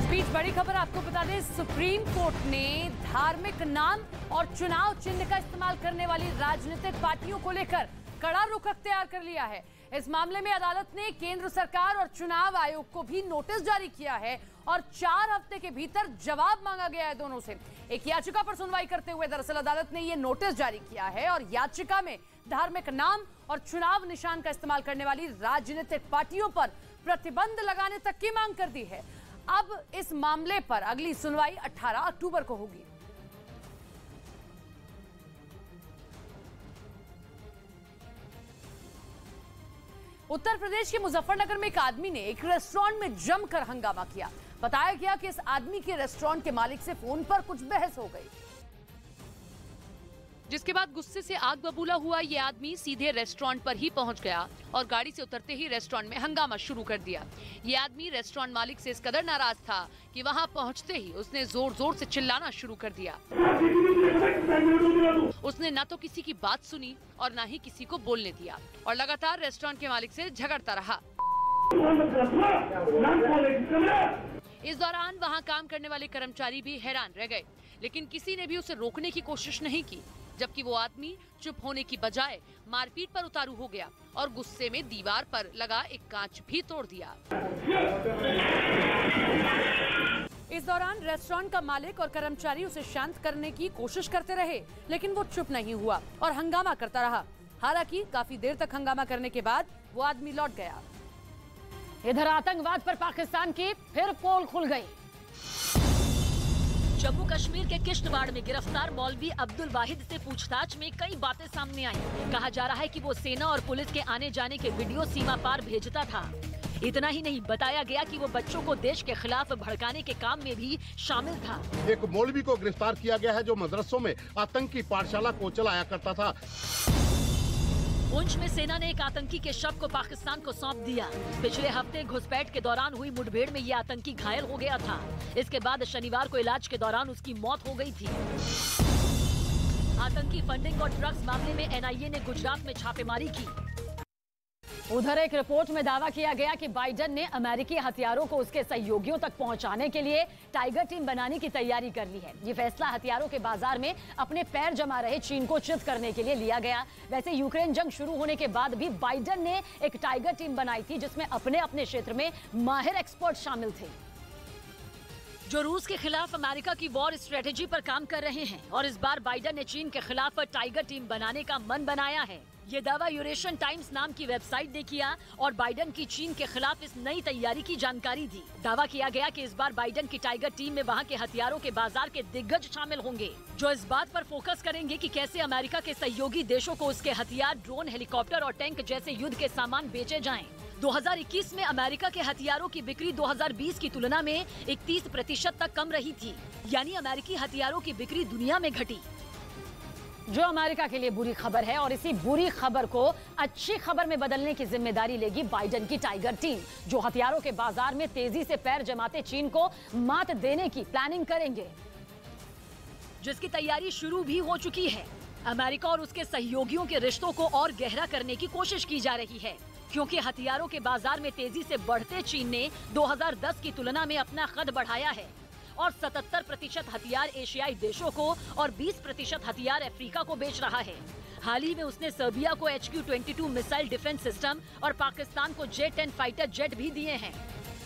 बीच बड़ी खबर आपको बता दें, सुप्रीम कोर्ट ने धार्मिक नाम और चुनाव चिन्ह का इस्तेमाल करने वाली राजनीतिक पार्टियों को लेकर कड़ा रुख अख्तियार कर लिया है। इस मामले में अदालत ने केंद्र सरकार और चुनाव आयोग को भी नोटिस जारी किया है और 4 हफ्ते के भीतर जवाब मांगा गया है दोनों से। एक याचिका पर सुनवाई करते हुए दरअसल अदालत ने यह नोटिस जारी किया है और याचिका में धार्मिक नाम और चुनाव निशान का इस्तेमाल करने वाली राजनीतिक पार्टियों पर प्रतिबंध लगाने तक की मांग कर दी है। अब इस मामले पर अगली सुनवाई 18 अक्टूबर को होगी। उत्तर प्रदेश के मुजफ्फरनगर में एक आदमी ने एक रेस्टोरेंट में जमकर हंगामा किया। बताया गया कि इस आदमी के रेस्टोरेंट के मालिक से फोन पर कुछ बहस हो गई, जिसके बाद गुस्से से आग बबूला हुआ ये आदमी सीधे रेस्टोरेंट पर ही पहुंच गया और गाड़ी से उतरते ही रेस्टोरेंट में हंगामा शुरू कर दिया। ये आदमी रेस्टोरेंट मालिक से इस कदर नाराज था कि वहां पहुंचते ही उसने जोर जोर से चिल्लाना शुरू कर दिया। उसने न तो किसी की बात सुनी और न ही किसी को बोलने दिया और लगातार रेस्टोरेंट के मालिक से झगड़ता रहा। इस दौरान वहां काम करने वाले कर्मचारी भी हैरान रह गए, लेकिन किसी ने भी उसे रोकने की कोशिश नहीं की, जबकि वो आदमी चुप होने की बजाय मारपीट पर उतारू हो गया और गुस्से में दीवार पर लगा एक कांच भी तोड़ दिया। इस दौरान रेस्टोरेंट का मालिक और कर्मचारी उसे शांत करने की कोशिश करते रहे, लेकिन वो चुप नहीं हुआ और हंगामा करता रहा। हालांकि काफी देर तक हंगामा करने के बाद वो आदमी लौट गया। इधर आतंकवाद पर पाकिस्तान की फिर पोल खुल गई। जम्मू कश्मीर के किश्तवाड़ में गिरफ्तार मौलवी अब्दुल वाहिद से पूछताछ में कई बातें सामने आई। कहा जा रहा है कि वो सेना और पुलिस के आने जाने के वीडियो सीमा पार भेजता था। इतना ही नहीं, बताया गया कि वो बच्चों को देश के खिलाफ भड़काने के काम में भी शामिल था। एक मौलवी को गिरफ्तार किया गया है जो मदरसों में आतंकी पाठशाला को चलाया करता था। पुंछ में सेना ने एक आतंकी के शव को पाकिस्तान को सौंप दिया। पिछले हफ्ते घुसपैठ के दौरान हुई मुठभेड़ में ये आतंकी घायल हो गया था। इसके बाद शनिवार को इलाज के दौरान उसकी मौत हो गई थी। आतंकी फंडिंग और ड्रग्स मामले में एनआईए ने गुजरात में छापेमारी की। उधर एक रिपोर्ट में दावा किया गया कि बाइडेन ने अमेरिकी हथियारों को उसके सहयोगियों तक पहुंचाने के लिए टाइगर टीम बनाने की तैयारी कर ली है। ये फैसला हथियारों के बाजार में अपने पैर जमा रहे चीन को चित करने के लिए लिया गया। वैसे यूक्रेन जंग शुरू होने के बाद भी बाइडेन ने एक टाइगर टीम बनाई थी, जिसमें अपने अपने क्षेत्र में माहिर एक्सपर्ट शामिल थे, जो रूस के खिलाफ अमेरिका की वॉर स्ट्रेटेजी पर काम कर रहे हैं। और इस बार बाइडेन ने चीन के खिलाफ टाइगर टीम बनाने का मन बनाया है। ये दावा यूरेशियन टाइम्स नाम की वेबसाइट ने किया और बाइडेन की चीन के खिलाफ इस नई तैयारी की जानकारी दी। दावा किया गया कि इस बार बाइडेन की टाइगर टीम में वहां के हथियारों के बाजार के दिग्गज शामिल होंगे, जो इस बात पर फोकस करेंगे कि कैसे अमेरिका के सहयोगी देशों को उसके हथियार, ड्रोन, हेलीकॉप्टर और टैंक जैसे युद्ध के सामान बेचे जाएं। 2021 में अमेरिका के हथियारों की बिक्री 2020 की तुलना में 31% तक कम रही थी। यानी अमेरिकी हथियारों की बिक्री दुनिया में घटी, जो अमेरिका के लिए बुरी खबर है। और इसी बुरी खबर को अच्छी खबर में बदलने की जिम्मेदारी लेगी बाइडेन की टाइगर टीम, जो हथियारों के बाजार में तेजी से पैर जमाते चीन को मात देने की प्लानिंग करेंगे, जिसकी तैयारी शुरू भी हो चुकी है। अमेरिका और उसके सहयोगियों के रिश्तों को और गहरा करने की कोशिश की जा रही है, क्योंकि हथियारों के बाजार में तेजी से बढ़ते चीन ने 2010 की तुलना में अपना कद बढ़ाया है और 77% हथियार एशियाई देशों को और 20% हथियार अफ्रीका को बेच रहा है। हाल ही में उसने सर्बिया को HQ-22 मिसाइल डिफेंस सिस्टम और पाकिस्तान को J-10 फाइटर जेट भी दिए हैं।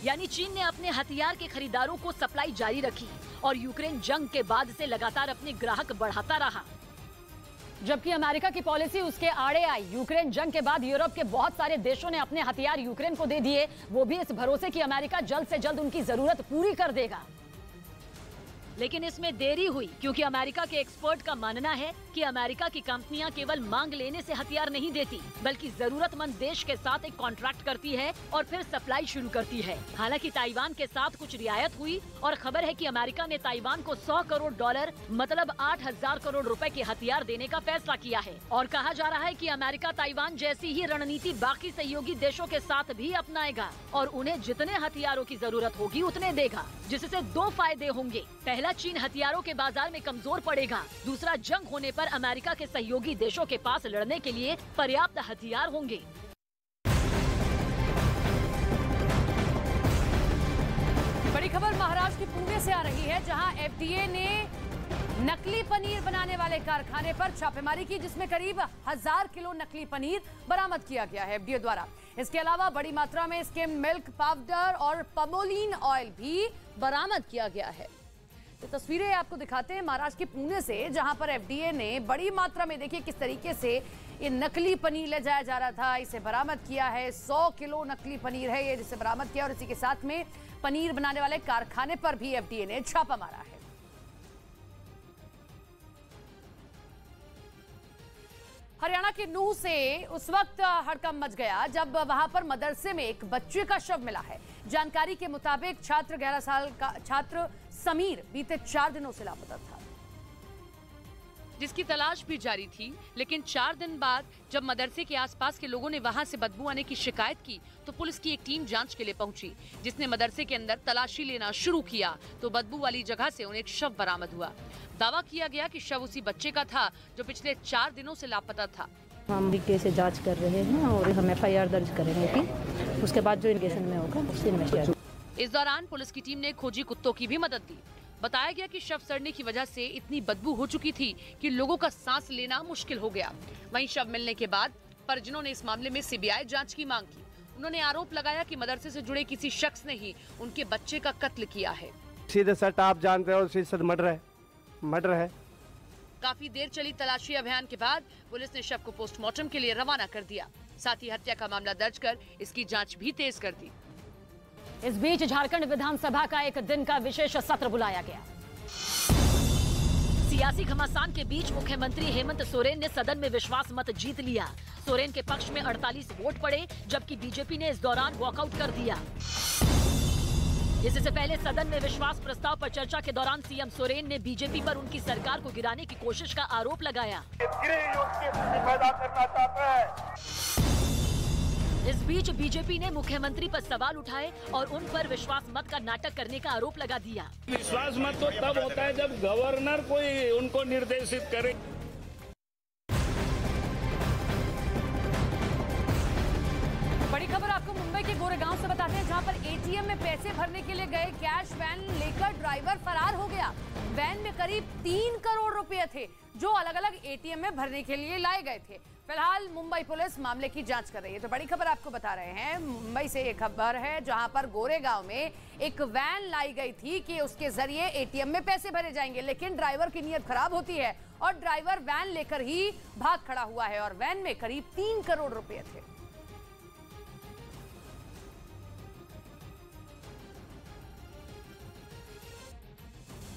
यानी चीन ने अपने हथियार के खरीदारों को सप्लाई जारी रखी और यूक्रेन जंग के बाद से लगातार अपने ग्राहक बढ़ाता रहा। जबकि अमेरिका की पॉलिसी उसके आड़े आई। यूक्रेन जंग के बाद यूरोप के बहुत सारे देशों ने अपने हथियार यूक्रेन को दे दिए, वो भी इस भरोसे कि अमेरिका जल्द से जल्द उनकी जरूरत पूरी कर देगा। लेकिन इसमें देरी हुई, क्योंकि अमेरिका के एक्सपर्ट का मानना है कि अमेरिका की कंपनियां केवल मांग लेने से हथियार नहीं देती, बल्कि जरूरतमंद देश के साथ एक कॉन्ट्रैक्ट करती है और फिर सप्लाई शुरू करती है। हालांकि ताइवान के साथ कुछ रियायत हुई और खबर है कि अमेरिका ने ताइवान को $100 करोड़ मतलब 8,000 करोड़ रुपए के हथियार देने का फैसला किया है। और कहा जा रहा है कि अमेरिका ताइवान जैसी ही रणनीति बाकी सहयोगी देशों के साथ भी अपनाएगा और उन्हें जितने हथियारों की जरूरत होगी उतने देगा, जिससे 2 फायदे होंगे। पहला, चीन हथियारों के बाजार में कमजोर पड़ेगा। दूसरा, जंग होने पर अमेरिका के सहयोगी देशों के पास लड़ने के लिए पर्याप्त हथियार होंगे। बड़ी खबर, महाराष्ट्र महाराष्ट्र की पुणे से आ रही है, जहां एफडीए ने नकली पनीर बनाने वाले कारखाने पर छापेमारी की, जिसमें करीब 1000 किलो नकली पनीर बरामद किया गया है एफडीए द्वारा। इसके अलावा बड़ी मात्रा में स्किम मिल्क पाउडर और पमोलिन ऑयल भी बरामद किया गया है। तो तस्वीरें आपको दिखाते हैं महाराष्ट्र के पुणे से, जहां पर एफडीए ने बड़ी मात्रा में, देखिए किस तरीके से ये नकली पनीर ले जाया जा रहा था, इसे बरामद किया है। 100 किलो नकली पनीर है ये, जिसे बरामद किया, और इसी के साथ में पनीर बनाने वाले कारखाने पर भी एफडीए ने छापा मारा है। हरियाणा के नूह से उस वक्त हड़कंप मच गया जब वहां पर मदरसे में एक बच्चे का शव मिला है। जानकारी के मुताबिक छात्र 11 साल का छात्र समीर बीते 4 दिनों से लापता था, जिसकी तलाश भी जारी थी। लेकिन 4 दिन बाद जब मदरसे के आसपास के लोगों ने वहां से बदबू आने की शिकायत की, तो पुलिस की एक टीम जांच के लिए पहुंची, जिसने मदरसे के अंदर तलाशी लेना शुरू किया। तो बदबू वाली जगह से उन्हें एक शव बरामद हुआ। दावा किया गया कि शव उसी बच्चे का था जो पिछले 4 दिनों से लापता था। हम भी केस जांच कर रहे हैं और हम एफआईआर दर्ज करेंगे कि उसके बाद जो इन्वेस्टिगेशन में होगा उससे इन्वेस्टिगेशन। इस दौरान पुलिस की टीम ने खोजी कुत्तों की भी मदद दी। बताया गया कि शव सड़ने की वजह से इतनी बदबू हो चुकी थी कि लोगों का सांस लेना मुश्किल हो गया। वहीं शव मिलने के बाद परिजनों ने इस मामले में सीबीआई जांच की मांग की। उन्होंने आरोप लगाया कि मदरसे से जुड़े किसी शख्स ने ही उनके बच्चे का कत्ल किया है। सीधे सट आप जानते हो, सीधे मर्डर है। काफी देर चली तलाशी अभियान के बाद पुलिस ने शव को पोस्टमार्टम के लिए रवाना कर दिया। साथ ही हत्या का मामला दर्ज कर इसकी जांच भी तेज कर दी। इस बीच झारखंड विधानसभा का एक दिन का विशेष सत्र बुलाया गया। सियासी घमासान के बीच मुख्यमंत्री हेमंत सोरेन ने सदन में विश्वास मत जीत लिया। सोरेन के पक्ष में 48 वोट पड़े, जबकि बीजेपी ने इस दौरान वॉकआउट कर दिया। इससे पहले सदन में विश्वास प्रस्ताव पर चर्चा के दौरान सीएम सोरेन ने बीजेपी पर उनकी सरकार को गिराने की कोशिश का आरोप लगाया। इस बीच बीजेपी ने मुख्यमंत्री पर सवाल उठाए और उन पर विश्वास मत का नाटक करने का आरोप लगा दिया। विश्वास मत तो तब होता है जब गवर्नर कोई उनको निर्देशित करे। बड़ी खबर आपको मुंबई के गोरेगांव से बताते हैं, जहां पर एटीएम में पैसे भरने के लिए गए कैश वैन लेकर ड्राइवर फरार हो गया। वैन में करीब 3 करोड़ रुपए थे, जो अलग अलग एटीएम में भरने के लिए लाए गए थे। फिलहाल मुंबई पुलिस मामले की जांच कर रही है। तो बड़ी खबर आपको बता रहे हैं, मुंबई से एक खबर है, जहां पर गोरेगांव में एक वैन लाई गई थी कि उसके जरिए एटीएम में पैसे भरे जाएंगे, लेकिन ड्राइवर की नीयत खराब होती है और ड्राइवर वैन लेकर ही भाग खड़ा हुआ है और वैन में करीब 3 करोड़ रुपए थे।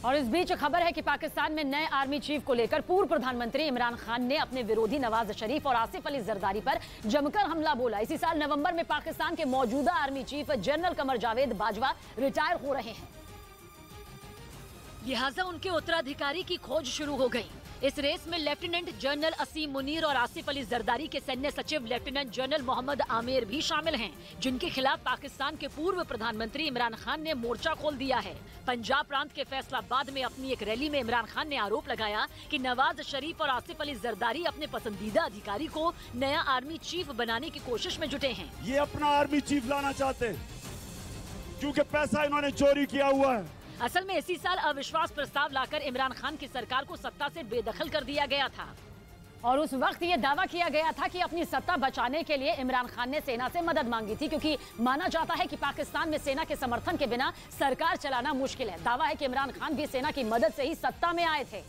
और इस बीच खबर है कि पाकिस्तान में नए आर्मी चीफ को लेकर पूर्व प्रधानमंत्री इमरान खान ने अपने विरोधी नवाज शरीफ और आसिफ अली जरदारी पर जमकर हमला बोला। इसी साल नवंबर में पाकिस्तान के मौजूदा army chief general Qamar Javed Bajwa retire हो रहे हैं, लिहाजा उनके उत्तराधिकारी की खोज शुरू हो गई। इस रेस में लेफ्टिनेंट जनरल असीम मुनीर और आसिफ अली जरदारी के सैन्य सचिव लेफ्टिनेंट जनरल मोहम्मद आमिर भी शामिल हैं, जिनके खिलाफ पाकिस्तान के पूर्व प्रधानमंत्री इमरान खान ने मोर्चा खोल दिया है। पंजाब प्रांत के फैसलाबाद में अपनी एक रैली में इमरान खान ने आरोप लगाया कि नवाज शरीफ और आसिफ अली जरदारी अपने पसंदीदा अधिकारी को नया आर्मी चीफ बनाने की कोशिश में जुटे हैं। ये अपना आर्मी चीफ लाना चाहते हैं क्योंकि पैसा इन्होंने चोरी किया हुआ है। असल में इसी साल अविश्वास प्रस्ताव लाकर इमरान खान की सरकार को सत्ता से बेदखल कर दिया गया था और उस वक्त ये दावा किया गया था कि अपनी सत्ता बचाने के लिए इमरान खान ने सेना से मदद मांगी थी, क्योंकि माना जाता है कि पाकिस्तान में सेना के समर्थन के बिना सरकार चलाना मुश्किल है। दावा है कि इमरान खान भी सेना की मदद से ही सत्ता में आए थे,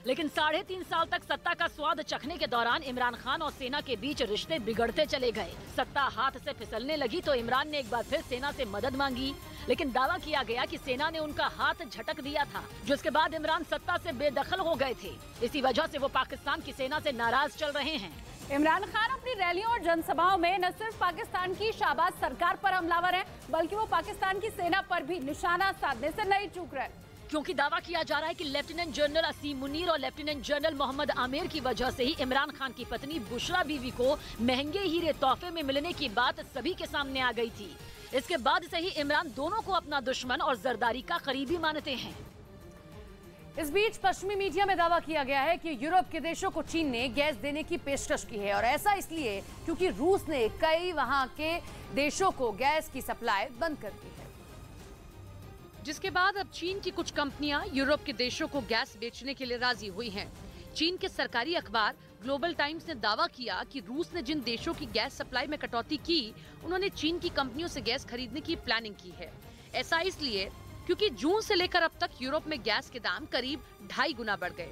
लेकिन 3.5 साल तक सत्ता का स्वाद चखने के दौरान इमरान खान और सेना के बीच रिश्ते बिगड़ते चले गए। सत्ता हाथ से फिसलने लगी तो इमरान ने एक बार फिर सेना से मदद मांगी, लेकिन दावा किया गया कि सेना ने उनका हाथ झटक दिया था, जिसके बाद इमरान सत्ता से बेदखल हो गए थे। इसी वजह से वो पाकिस्तान की सेना से नाराज चल रहे हैं। इमरान खान अपनी रैलियों और जनसभाओं में न सिर्फ पाकिस्तान की शाहबाज सरकार पर हमलावर हैं, बल्कि वो पाकिस्तान की सेना पर भी निशाना साधने से नहीं चूक रहे, क्योंकि दावा किया जा रहा है कि लेफ्टिनेंट जनरल असीम मुनीर और लेफ्टिनेंट जनरल मोहम्मद आमिर की वजह से ही इमरान खान की पत्नी बुशरा बीवी को महंगे हीरे तोहफे में मिलने की बात सभी के सामने आ गई थी। इसके बाद से ही इमरान दोनों को अपना दुश्मन और जरदारी का करीबी मानते हैं। इस बीच पश्चिमी मीडिया में दावा किया गया है कि यूरोप के देशों को चीन ने गैस देने की पेशकश की है, और ऐसा इसलिए क्योंकि रूस ने कई वहां के देशों को गैस की सप्लाई बंद कर दी है। जिसके बाद अब चीन की कुछ कंपनियां यूरोप के देशों को गैस बेचने के लिए राजी हुई हैं। चीन के सरकारी अखबार ग्लोबल टाइम्स ने दावा किया कि रूस ने जिन देशों की गैस सप्लाई में कटौती की, उन्होंने चीन की कंपनियों से गैस खरीदने की प्लानिंग की है। ऐसा इसलिए क्योंकि जून से लेकर अब तक यूरोप में गैस के दाम करीब 2.5 गुना बढ़ गए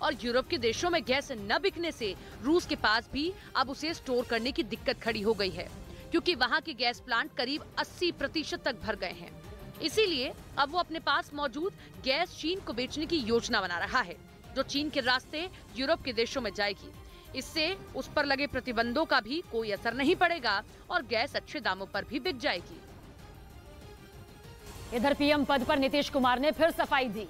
और यूरोप के देशों में गैस न बिकने से रूस के पास भी अब उसे स्टोर करने की दिक्कत खड़ी हो गई है, क्योंकि वहाँ के गैस प्लांट करीब 80% तक भर गए हैं। इसीलिए अब वो अपने पास मौजूद गैस चीन को बेचने की योजना बना रहा है, जो चीन के रास्ते यूरोप के देशों में जाएगी। इससे उस पर लगे प्रतिबंधों का भी कोई असर नहीं पड़ेगा और गैस अच्छे दामों पर भी बिक जाएगी। इधर पीएम पद पर नीतीश कुमार ने फिर सफाई दी।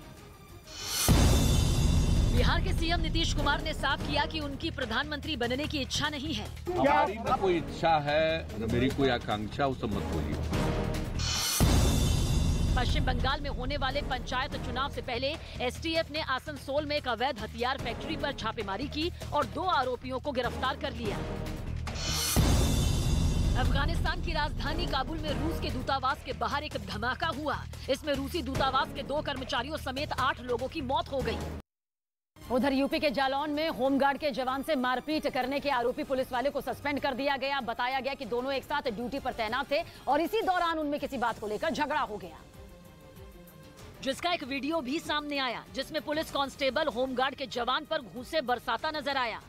बिहार के सीएम नीतीश कुमार ने साफ किया कि उनकी प्रधानमंत्री बनने की इच्छा नहीं है। हमारी न कोई इच्छा है, न मेरी कोई आकांक्षा, उस मत बोलिए। पश्चिम बंगाल में होने वाले पंचायत चुनाव से पहले एसटीएफ ने आसनसोल में एक अवैध हथियार फैक्ट्री पर छापेमारी की और 2 आरोपियों को गिरफ्तार कर लिया। अफगानिस्तान की राजधानी काबुल में रूस के दूतावास के बाहर एक धमाका हुआ। इसमें रूसी दूतावास के 2 कर्मचारियों समेत 8 लोगों की मौत हो गई। उधर यूपी के जालौन में होमगार्ड के जवान से मारपीट करने के आरोपी पुलिस वाले को सस्पेंड कर दिया गया। बताया गया कि दोनों एक साथ ड्यूटी पर तैनात थे और इसी दौरान उनमें किसी बात को लेकर झगड़ा हो गया, जिसका एक वीडियो भी सामने आया, जिसमें पुलिस कांस्टेबल होमगार्ड के जवान पर घूंसे बरसाता नजर आया।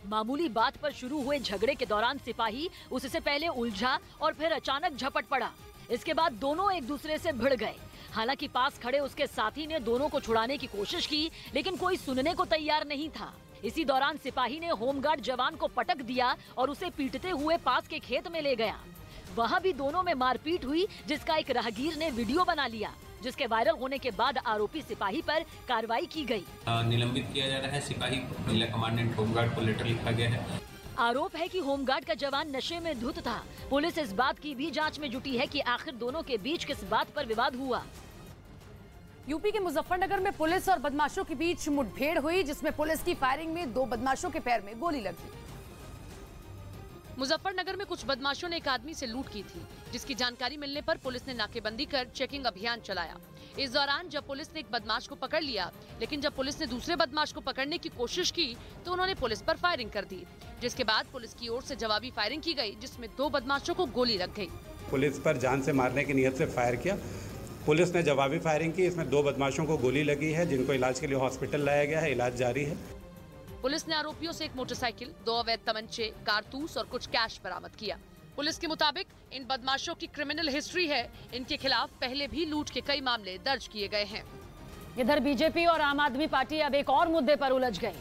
मामूली बात पर शुरू हुए झगड़े के दौरान सिपाही उससे पहले उलझा और फिर अचानक झपट पड़ा। इसके बाद दोनों एक दूसरे से भिड़ गए। हालांकि पास खड़े उसके साथी ने दोनों को छुड़ाने की कोशिश की, लेकिन कोई सुनने को तैयार नहीं था। इसी दौरान सिपाही ने होमगार्ड जवान को पटक दिया और उसे पीटते हुए पास के खेत में ले गया। वहां भी दोनों में मारपीट हुई, जिसका एक राहगीर ने वीडियो बना लिया, जिसके वायरल होने के बाद आरोपी सिपाही पर कार्रवाई की गई। निलंबित किया जा रहा है सिपाही को। जिला कमांडेंट होमगार्ड को लेटर लिखा गया है। आरोप है कि होमगार्ड का जवान नशे में धुत था। पुलिस इस बात की भी जांच में जुटी है कि आखिर दोनों के बीच किस बात पर विवाद हुआ। यूपी के मुजफ्फरनगर में पुलिस और बदमाशों के बीच मुठभेड़ हुई, जिसमें पुलिस की फायरिंग में 2 बदमाशों के पैर में गोली लगी। मुजफ्फरनगर में कुछ बदमाशों ने एक आदमी से लूट की थी, जिसकी जानकारी मिलने पर पुलिस ने नाकेबंदी कर चेकिंग अभियान चलाया। इस दौरान जब पुलिस ने एक बदमाश को पकड़ लिया, लेकिन जब पुलिस ने दूसरे बदमाश को पकड़ने की कोशिश की तो उन्होंने पुलिस पर फायरिंग कर दी, जिसके बाद पुलिस की ओर से जवाबी फायरिंग की गई, जिसमें 2 बदमाशों को गोली लग गई। पुलिस पर जान से मारने की नीयत से फायर किया। पुलिस ने जवाबी फायरिंग की। इसमें 2 बदमाशों को गोली लगी है, जिनको इलाज के लिए हॉस्पिटल लाया गया है। इलाज जारी है। पुलिस ने आरोपियों से एक मोटरसाइकिल, 2 अवैध तमंचे, कारतूस और कुछ कैश बरामद किया। पुलिस के मुताबिक इन बदमाशों की क्रिमिनल हिस्ट्री है। इनके खिलाफ पहले भी लूट के कई मामले दर्ज किए गए हैं। इधर बीजेपी और आम आदमी पार्टी अब एक और मुद्दे पर उलझ गए।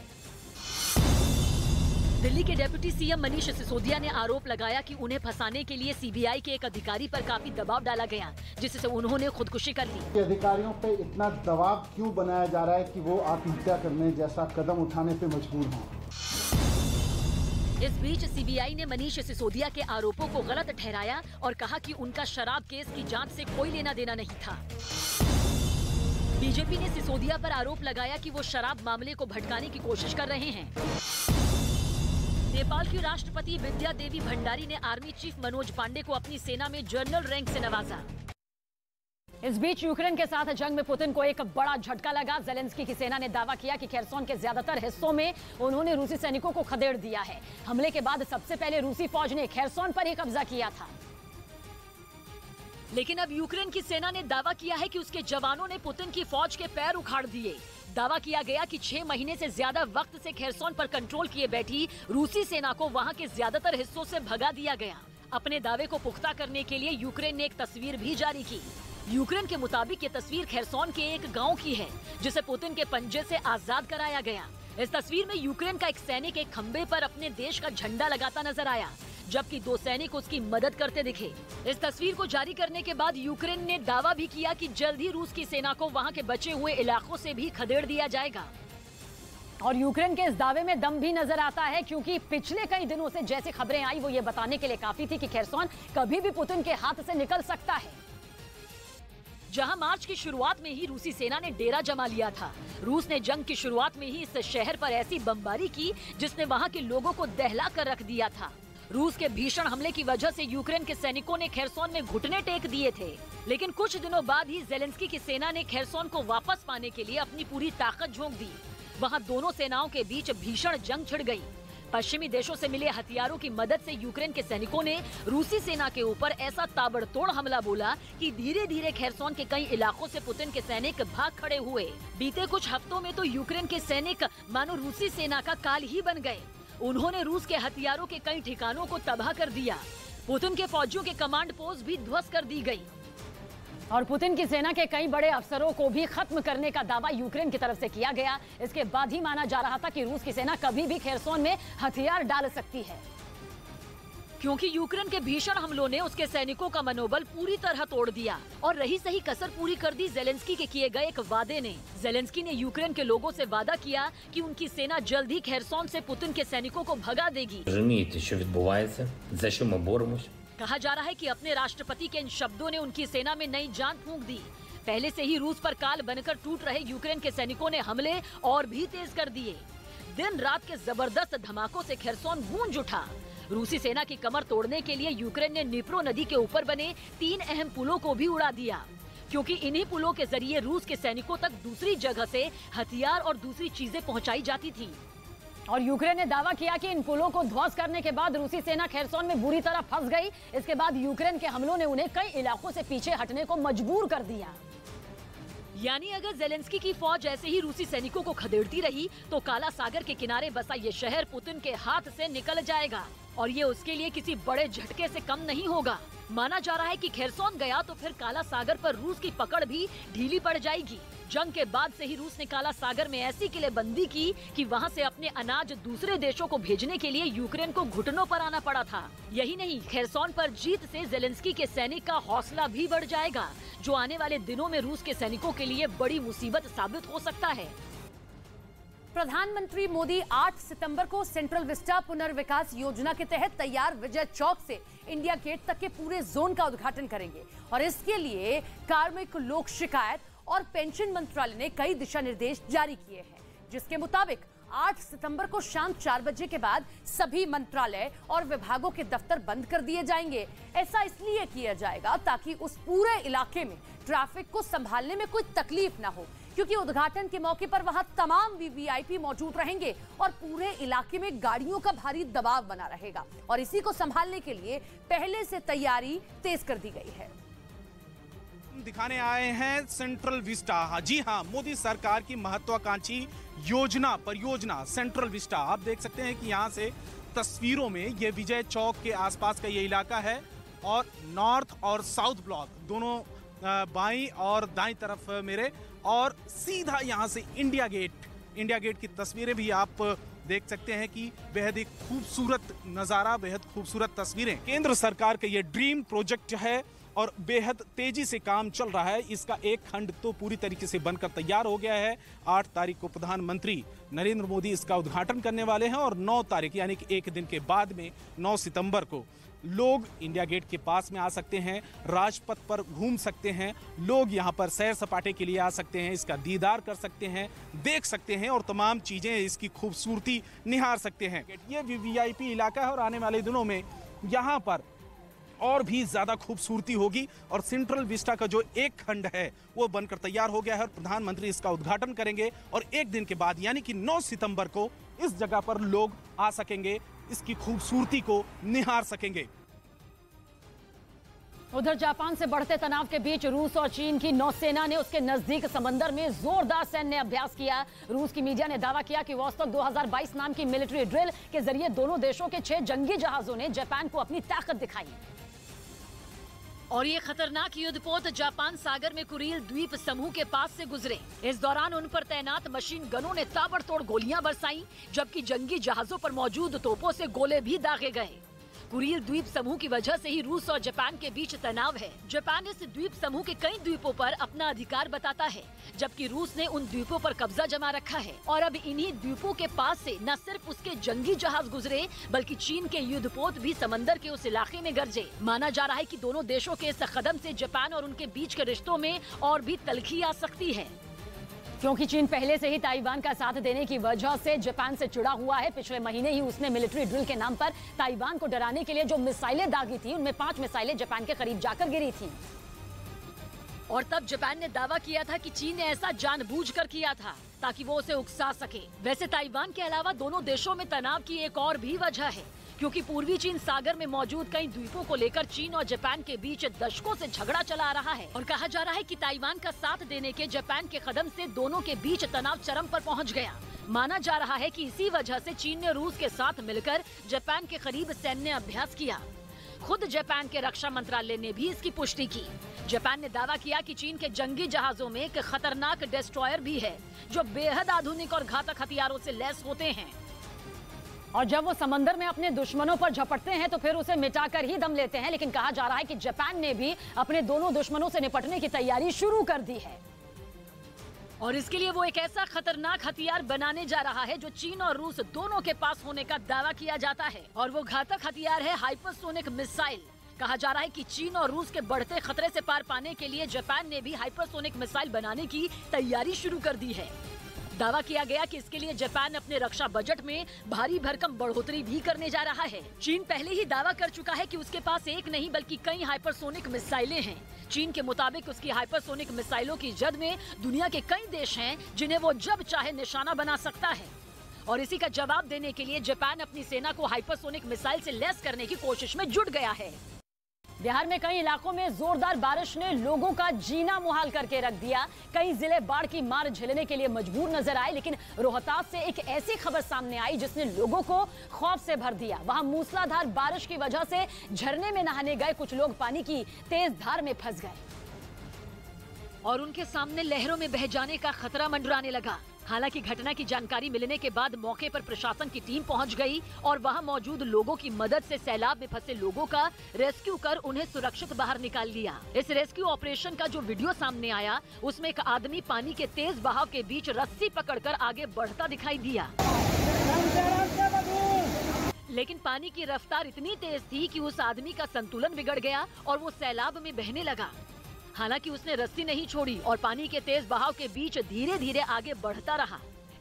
दिल्ली के डिप्टी सीएम मनीष सिसोदिया ने आरोप लगाया कि उन्हें फंसाने के लिए सीबीआई के एक अधिकारी पर काफी दबाव डाला गया, जिससे उन्होंने खुदकुशी कर ली। अधिकारियों पे इतना दबाव क्यों बनाया जा रहा है कि वो आत्महत्या करने जैसा कदम उठाने पे मजबूर हों? इस बीच सीबीआई ने मनीष सिसोदिया के आरोपों को गलत ठहराया और कहा कि उनका शराब केस की जांच से कोई लेना देना नहीं था। बीजेपी ने सिसोदिया पर आरोप लगाया कि वो शराब मामले को भटकाने की कोशिश कर रहे हैं। नेपाल की राष्ट्रपति विद्या देवी भंडारी ने आर्मी चीफ मनोज पांडे को अपनी सेना में जनरल रैंक से नवाजा। इस बीच यूक्रेन के साथ जंग में पुतिन को एक बड़ा झटका लगा। ज़ेलेंस्की की सेना ने दावा किया कि खेरसोन के ज्यादातर हिस्सों में उन्होंने रूसी सैनिकों को खदेड़ दिया है। हमले के बाद सबसे पहले रूसी फौज ने खेरसोन पर ही कब्जा किया था। लेकिन अब यूक्रेन की सेना ने दावा किया है कि उसके जवानों ने पुतिन की फौज के पैर उखाड़ दिए। दावा किया गया कि 6 महीने से ज्यादा वक्त से खेरसोन पर कंट्रोल किए बैठी रूसी सेना को वहां के ज्यादातर हिस्सों से भगा दिया गया। अपने दावे को पुख्ता करने के लिए यूक्रेन ने एक तस्वीर भी जारी की। यूक्रेन के मुताबिक ये तस्वीर खेरसोन के एक गांव की है, जिसे पुतिन के पंजे से आजाद कराया गया। इस तस्वीर में यूक्रेन का एक सैनिक एक खंबे पर अपने देश का झंडा लगाता नजर आया, जबकि 2 सैनिक उसकी मदद करते दिखे। इस तस्वीर को जारी करने के बाद यूक्रेन ने दावा भी किया कि जल्द ही रूस की सेना को वहां के बचे हुए इलाकों से भी खदेड़ दिया जाएगा। और यूक्रेन के इस दावे में दम भी नजर आता है, क्योंकि पिछले कई दिनों से जैसी खबरें आई वो ये बताने के लिए काफी थी कि खेरसोन कभी भी पुतिन के हाथ से निकल सकता है। जहां मार्च की शुरुआत में ही रूसी सेना ने डेरा जमा लिया था। रूस ने जंग की शुरुआत में ही इस शहर पर ऐसी बमबारी की जिसने वहां के लोगों को दहला कर रख दिया था। रूस के भीषण हमले की वजह से यूक्रेन के सैनिकों ने खेरसोन में घुटने टेक दिए थे, लेकिन कुछ दिनों बाद ही जेलेंस्की की सेना ने खेरसोन को वापस पाने के लिए अपनी पूरी ताकत झोंक दी। वहां दोनों सेनाओं के बीच भीषण जंग छिड़ गई। पश्चिमी देशों से मिले हथियारों की मदद से यूक्रेन के सैनिकों ने रूसी सेना के ऊपर ऐसा ताबड़तोड़ हमला बोला कि धीरे धीरे खेरसोन के कई इलाकों से पुतिन के सैनिक भाग खड़े हुए। बीते कुछ हफ्तों में तो यूक्रेन के सैनिक मानो रूसी सेना का काल ही बन गए। उन्होंने रूस के हथियारों के कई ठिकानों को तबाह कर दिया। पुतिन के फौजियों के कमांड पोस्ट भी ध्वस्त कर दी गई और पुतिन की सेना के कई बड़े अफसरों को भी खत्म करने का दावा यूक्रेन की तरफ से किया गया। इसके बाद ही माना जा रहा था कि रूस की सेना कभी भी खेरसोन में हथियार डाल सकती है, क्योंकि यूक्रेन के भीषण हमलों ने उसके सैनिकों का मनोबल पूरी तरह तोड़ दिया और रही सही कसर पूरी कर दी जेलेंस्की के किए गए एक वादे ने। जेलेंस्की ने यूक्रेन के लोगों से वादा किया कि उनकी सेना जल्द ही खेरसोन से पुतिन के सैनिकों को भगा देगी। कहा जा रहा है कि अपने राष्ट्रपति के इन शब्दों ने उनकी सेना में नई जान फूंक दी। पहले से ही रूस पर काल बनकर टूट रहे यूक्रेन के सैनिकों ने हमले और भी तेज कर दिए। दिन रात के जबरदस्त धमाकों से खेरसोन गूंज उठा। रूसी सेना की कमर तोड़ने के लिए यूक्रेन ने निप्रो नदी के ऊपर बने 3 अहम पुलों को भी उड़ा दिया, क्योंकि इन्हीं पुलों के जरिए रूस के सैनिकों तक दूसरी जगह से हथियार और दूसरी चीजें पहुंचाई जाती थी। और यूक्रेन ने दावा किया कि इन पुलों को ध्वस्त करने के बाद रूसी सेना खेरसोन में बुरी तरह फंस गई। इसके बाद यूक्रेन के हमलों ने उन्हें कई इलाकों से पीछे हटने को मजबूर कर दिया। यानी अगर जेलेंस्की की फौज ऐसे ही रूसी सैनिकों को खदेड़ती रही तो काला सागर के किनारे बसा ये शहर पुतिन के हाथ से निकल जाएगा और ये उसके लिए किसी बड़े झटके से कम नहीं होगा। माना जा रहा है कि खेरसोन गया तो फिर काला सागर पर रूस की पकड़ भी ढीली पड़ जाएगी। जंग के बाद से ही रूस ने काला सागर में ऐसी किलेबंदी की कि वहां से अपने अनाज दूसरे देशों को भेजने के लिए यूक्रेन को घुटनों पर आना पड़ा था। यही नहीं, खेरसोन पर जीत से जेलेंस्की के सैनिक का हौसला भी बढ़ जाएगा, जो आने वाले दिनों में रूस के सैनिकों के लिए बड़ी मुसीबत साबित हो सकता है। प्रधानमंत्री मोदी 8 सितंबर को सेंट्रल विस्टा पुनर्विकास योजना के तहत तैयार विजय चौक से इंडिया गेट तक के पूरे जोन का उद्घाटन करेंगे और इसके लिए कार्मिक लोक शिकायत और पेंशन मंत्रालय ने कई दिशा निर्देश जारी किए हैं, जिसके मुताबिक 8 सितंबर को शाम 4 बजे के बाद सभी मंत्रालय और विभागों के दफ्तर बंद कर दिए जाएंगे। ऐसा इसलिए किया जाएगा ताकि उस पूरे इलाके में ट्रैफिक को संभालने में कोई तकलीफ ना हो, क्योंकि उद्घाटन के मौके पर वहां तमाम वीवीआईपी मौजूद रहेंगे और पूरे इलाके में गाड़ियों का भारी दबाव बना रहेगा और इसी को संभालने के लिए पहले से तैयारी तेज कर दी गई है। दिखाने आए हैं सेंट्रल विस्टा। जी हां, मोदी सरकार की महत्वाकांक्षी योजना परियोजना सेंट्रल विस्टा। आप देख सकते हैं कि यहां से तस्वीरों में ये विजय चौक के आसपास का ये इलाका है और नॉर्थ और साउथ ब्लॉक दोनों बाईं और दाईं तरफ मेरे, और सीधा यहां से इंडिया गेट की तस्वीरें भी आप देख सकते हैं कि बेहद ही खूबसूरत नजारा, बेहद खूबसूरत तस्वीरें। केंद्र सरकार का ये ड्रीम प्रोजेक्ट है और बेहद तेजी से काम चल रहा है। इसका एक खंड तो पूरी तरीके से बनकर तैयार हो गया है। 8 तारीख को प्रधानमंत्री नरेंद्र मोदी इसका उद्घाटन करने वाले हैं और 9 तारीख यानी कि एक दिन के बाद में 9 सितंबर को लोग इंडिया गेट के पास में आ सकते हैं, राजपथ पर घूम सकते हैं, लोग यहां पर सैर सपाटे के लिए आ सकते हैं, इसका दीदार कर सकते हैं, देख सकते हैं और तमाम चीजें इसकी खूबसूरती निहार सकते हैं। ये वीवीआईपी इलाका है और आने वाले दिनों में यहां पर और भी ज्यादा खूबसूरती होगी और सेंट्रल विस्टा का जो एक खंड है वो बनकर तैयार हो गया है और प्रधानमंत्री इसका उद्घाटन करेंगे और एक दिन के बाद यानी कि 9 सितंबर को इस जगह पर लोग आ सकेंगे, इसकी खूबसूरती को निहार सकेंगे। उधर जापान से बढ़ते तनाव के बीच रूस और चीन की नौसेना ने उसके नजदीक समंदर में जोरदार सैन्य अभ्यास किया। रूस की मीडिया ने दावा किया कि वॉस्तव 2022 नाम की मिलिट्री ड्रिल के जरिए दोनों देशों के 6 जंगी जहाजों ने जापान को अपनी ताकत दिखाई। और ये खतरनाक युद्धपोत जापान सागर में कुरील द्वीप समूह के पास से गुजरे। इस दौरान उन पर तैनात मशीन गनों ने ताबड़तोड़ गोलियां बरसाई, जबकि जंगी जहाजों पर मौजूद तोपों से गोले भी दागे गए। कुरील द्वीप समूह की वजह से ही रूस और जापान के बीच तनाव है। जापान इस द्वीप समूह के कई द्वीपों पर अपना अधिकार बताता है, जबकि रूस ने उन द्वीपों पर कब्जा जमा रखा है। और अब इन्हीं द्वीपों के पास से न सिर्फ उसके जंगी जहाज गुजरे, बल्कि चीन के युद्धपोत भी समंदर के उस इलाके में गरजे। माना जा रहा है कि दोनों देशों के इस कदम से जापान और उनके बीच के रिश्तों में और भी तलखी आ सकती है। क्योंकि चीन पहले से ही ताइवान का साथ देने की वजह से जापान से चिढ़ा हुआ है। पिछले महीने ही उसने मिलिट्री ड्रिल के नाम पर ताइवान को डराने के लिए जो मिसाइलें दागी थी, उनमें 5 मिसाइलें जापान के करीब जाकर गिरी थी। और तब जापान ने दावा किया था कि चीन ने ऐसा जानबूझकर किया था ताकि वो उसे उकसा सके। वैसे ताइवान के अलावा दोनों देशों में तनाव की एक और भी वजह है, क्योंकि पूर्वी चीन सागर में मौजूद कई द्वीपों को लेकर चीन और जापान के बीच दशकों से झगड़ा चला आ रहा है। और कहा जा रहा है कि ताइवान का साथ देने के जापान के कदम से दोनों के बीच तनाव चरम पर पहुंच गया। माना जा रहा है कि इसी वजह से चीन ने रूस के साथ मिलकर जापान के करीब सैन्य अभ्यास किया। खुद जापान के रक्षा मंत्रालय ने भी इसकी पुष्टि की। जापान ने दावा किया कि चीन के जंगी जहाजों में एक खतरनाक डिस्ट्रॉयर भी है जो बेहद आधुनिक और घातक हथियारों से लैस होते हैं, और जब वो समंदर में अपने दुश्मनों पर झपटते हैं तो फिर उसे मिटाकर ही दम लेते हैं। लेकिन कहा जा रहा है कि जापान ने भी अपने दोनों दुश्मनों से निपटने की तैयारी शुरू कर दी है, और इसके लिए वो एक ऐसा खतरनाक हथियार बनाने जा रहा है जो चीन और रूस दोनों के पास होने का दावा किया जाता है। और वो घातक हथियार है हाइपरसोनिक मिसाइल। कहा जा रहा है कि चीन और रूस के बढ़ते खतरे से पार पाने के लिए जापान ने भी हाइपरसोनिक मिसाइल बनाने की तैयारी शुरू कर दी है। दावा किया गया कि इसके लिए जापान अपने रक्षा बजट में भारी भरकम बढ़ोतरी भी करने जा रहा है। चीन पहले ही दावा कर चुका है कि उसके पास एक नहीं बल्कि कई हाइपरसोनिक मिसाइलें हैं। चीन के मुताबिक उसकी हाइपरसोनिक मिसाइलों की जद में दुनिया के कई देश हैं जिन्हें वो जब चाहे निशाना बना सकता है। और इसी का जवाब देने के लिए जापान अपनी सेना को हाइपरसोनिक मिसाइल से लैस करने की कोशिश में जुट गया है। बिहार में कई इलाकों में जोरदार बारिश ने लोगों का जीना मुहाल करके रख दिया। कई जिले बाढ़ की मार झेलने के लिए मजबूर नजर आए, लेकिन रोहतास से एक ऐसी खबर सामने आई जिसने लोगों को खौफ से भर दिया। वहां मूसलाधार बारिश की वजह से झरने में नहाने गए कुछ लोग पानी की तेज धार में फंस गए और उनके सामने लहरों में बह जाने का खतरा मंडराने लगा। हालांकि घटना की जानकारी मिलने के बाद मौके पर प्रशासन की टीम पहुंच गई और वहां मौजूद लोगों की मदद से सैलाब में फंसे लोगों का रेस्क्यू कर उन्हें सुरक्षित बाहर निकाल लिया। इस रेस्क्यू ऑपरेशन का जो वीडियो सामने आया उसमें एक आदमी पानी के तेज बहाव के बीच रस्सी पकड़कर आगे बढ़ता दिखाई दिया, लेकिन पानी की रफ्तार इतनी तेज थी कि उस आदमी का संतुलन बिगड़ गया और वो सैलाब में बहने लगा। हालांकि उसने रस्सी नहीं छोड़ी और पानी के तेज बहाव के बीच धीरे धीरे आगे बढ़ता रहा।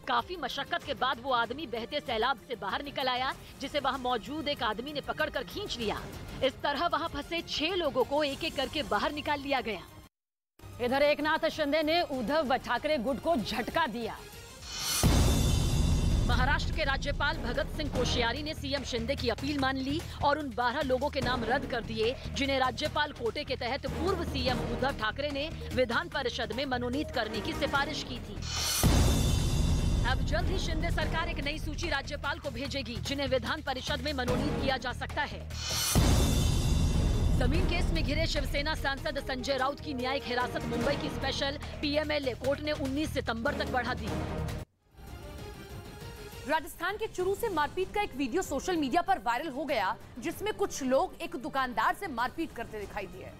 काफी मशक्कत के बाद वो आदमी बहते सैलाब से बाहर निकल आया, जिसे वहां मौजूद एक आदमी ने पकड़कर खींच लिया। इस तरह वहां फंसे 6 लोगों को एक एक करके बाहर निकाल लिया गया। इधर एकनाथ शिंदे ने उद्धव ठाकरे गुट को झटका दिया। महाराष्ट्र के राज्यपाल भगत सिंह कोश्यारी ने सीएम शिंदे की अपील मान ली और उन 12 लोगों के नाम रद्द कर दिए जिन्हें राज्यपाल कोटे के तहत पूर्व सीएम उद्धव ठाकरे ने विधान परिषद में मनोनीत करने की सिफारिश की थी। अब जल्द ही शिंदे सरकार एक नई सूची राज्यपाल को भेजेगी जिन्हें विधान परिषद में मनोनीत किया जा सकता है। जमीन केस में घिरे शिवसेना सांसद संजय राउत की न्यायिक हिरासत मुंबई की स्पेशल पीएमएलए कोर्ट ने 19 सितंबर तक बढ़ा दी। राजस्थान के चुरू से मारपीट का एक वीडियो सोशल मीडिया पर वायरल हो गया, जिसमें कुछ लोग एक दुकानदार से मारपीट करते दिखाई दिए।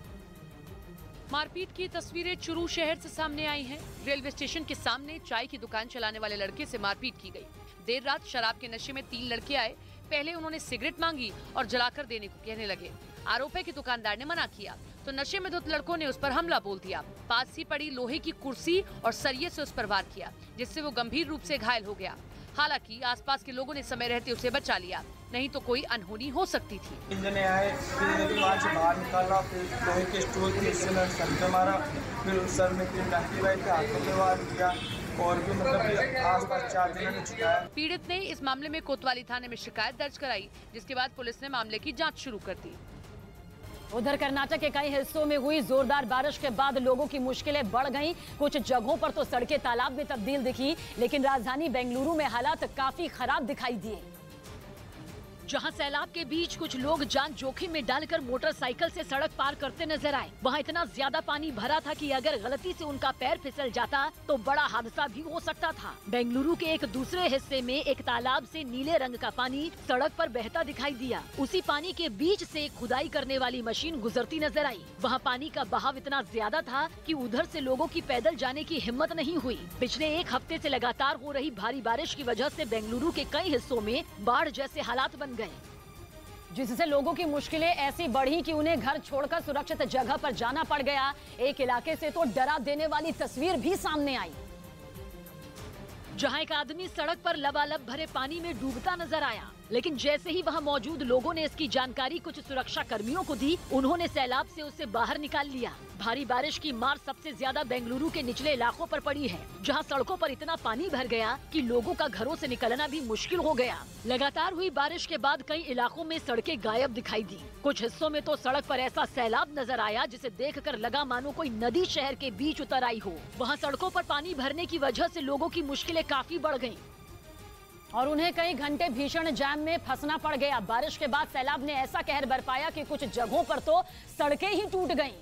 मारपीट की तस्वीरें चुरू शहर से सामने आई हैं। रेलवे स्टेशन के सामने चाय की दुकान चलाने वाले लड़के से मारपीट की गई। देर रात शराब के नशे में 3 लड़के आए। पहले उन्होंने सिगरेट मांगी और जलाकर देने को कहने लगे। आरोप है कि दुकानदार ने मना किया तो नशे में धुत लड़कों ने उस पर हमला बोल दिया। पास ही पड़ी लोहे की कुर्सी और सरिये से उस पर वार किया, जिससे वो गंभीर रूप से घायल हो गया। हालांकि आसपास के लोगों ने समय रहते उसे बचा लिया, नहीं तो कोई अनहोनी हो सकती थी। 3 जने आए, फिर वहाँ से बाहर निकाला, फिर लोहे के स्टूल के सर पे मारा, फिर सर में 3 डंडी रहे थे, हाथों पे वार किया और भी मतलब आसपास 4 जनों ने छुड़ाया। पीड़ित ने इस मामले में कोतवाली थाने में शिकायत दर्ज कराई, जिसके बाद पुलिस ने मामले की जाँच शुरू कर दी। उधर कर्नाटक के कई हिस्सों में हुई जोरदार बारिश के बाद लोगों की मुश्किलें बढ़ गईं। कुछ जगहों पर तो सड़कें तालाब में तब्दील दिखी, लेकिन राजधानी बेंगलुरु में हालात काफी खराब दिखाई दिए। जहां सैलाब के बीच कुछ लोग जान जोखिम में डालकर मोटरसाइकिल से सड़क पार करते नजर आए। वहां इतना ज्यादा पानी भरा था कि अगर गलती से उनका पैर फिसल जाता तो बड़ा हादसा भी हो सकता था। बेंगलुरु के एक दूसरे हिस्से में एक तालाब से नीले रंग का पानी सड़क पर बहता दिखाई दिया। उसी पानी के बीच से एक खुदाई करने वाली मशीन गुजरती नजर आई। वहाँ पानी का बहाव इतना ज्यादा था कि उधर से लोगों की पैदल जाने की हिम्मत नहीं हुई। पिछले 1 हफ्ते से लगातार हो रही भारी बारिश की वजह से बेंगलुरु के कई हिस्सों में बाढ़ जैसे हालात बन गए, जिससे लोगों की मुश्किलें ऐसी बढ़ी कि उन्हें घर छोड़कर सुरक्षित जगह पर जाना पड़ गया। एक इलाके से तो डरा देने वाली तस्वीर भी सामने आई। जहां एक आदमी सड़क पर लबालब भरे पानी में डूबता नजर आया। लेकिन जैसे ही वहां मौजूद लोगों ने इसकी जानकारी कुछ सुरक्षा कर्मियों को दी, उन्होंने सैलाब से उसे बाहर निकाल लिया। भारी बारिश की मार सबसे ज्यादा बेंगलुरु के निचले इलाकों पर पड़ी है, जहां सड़कों पर इतना पानी भर गया कि लोगों का घरों से निकलना भी मुश्किल हो गया। लगातार हुई बारिश के बाद कई इलाकों में सड़कें गायब दिखाई दी। कुछ हिस्सों में तो सड़क पर ऐसा सैलाब नजर आया जिसे देखकर लगा मानो कोई नदी शहर के बीच उतर आई हो। वहाँ सड़कों पर पानी भरने की वजह से लोगों की मुश्किलें काफी बढ़ गयी और उन्हें कई घंटे भीषण जाम में फंसना पड़ गया। बारिश के बाद सैलाब ने ऐसा कहर बरपाया कि कुछ जगहों पर तो सड़कें ही टूट गईं,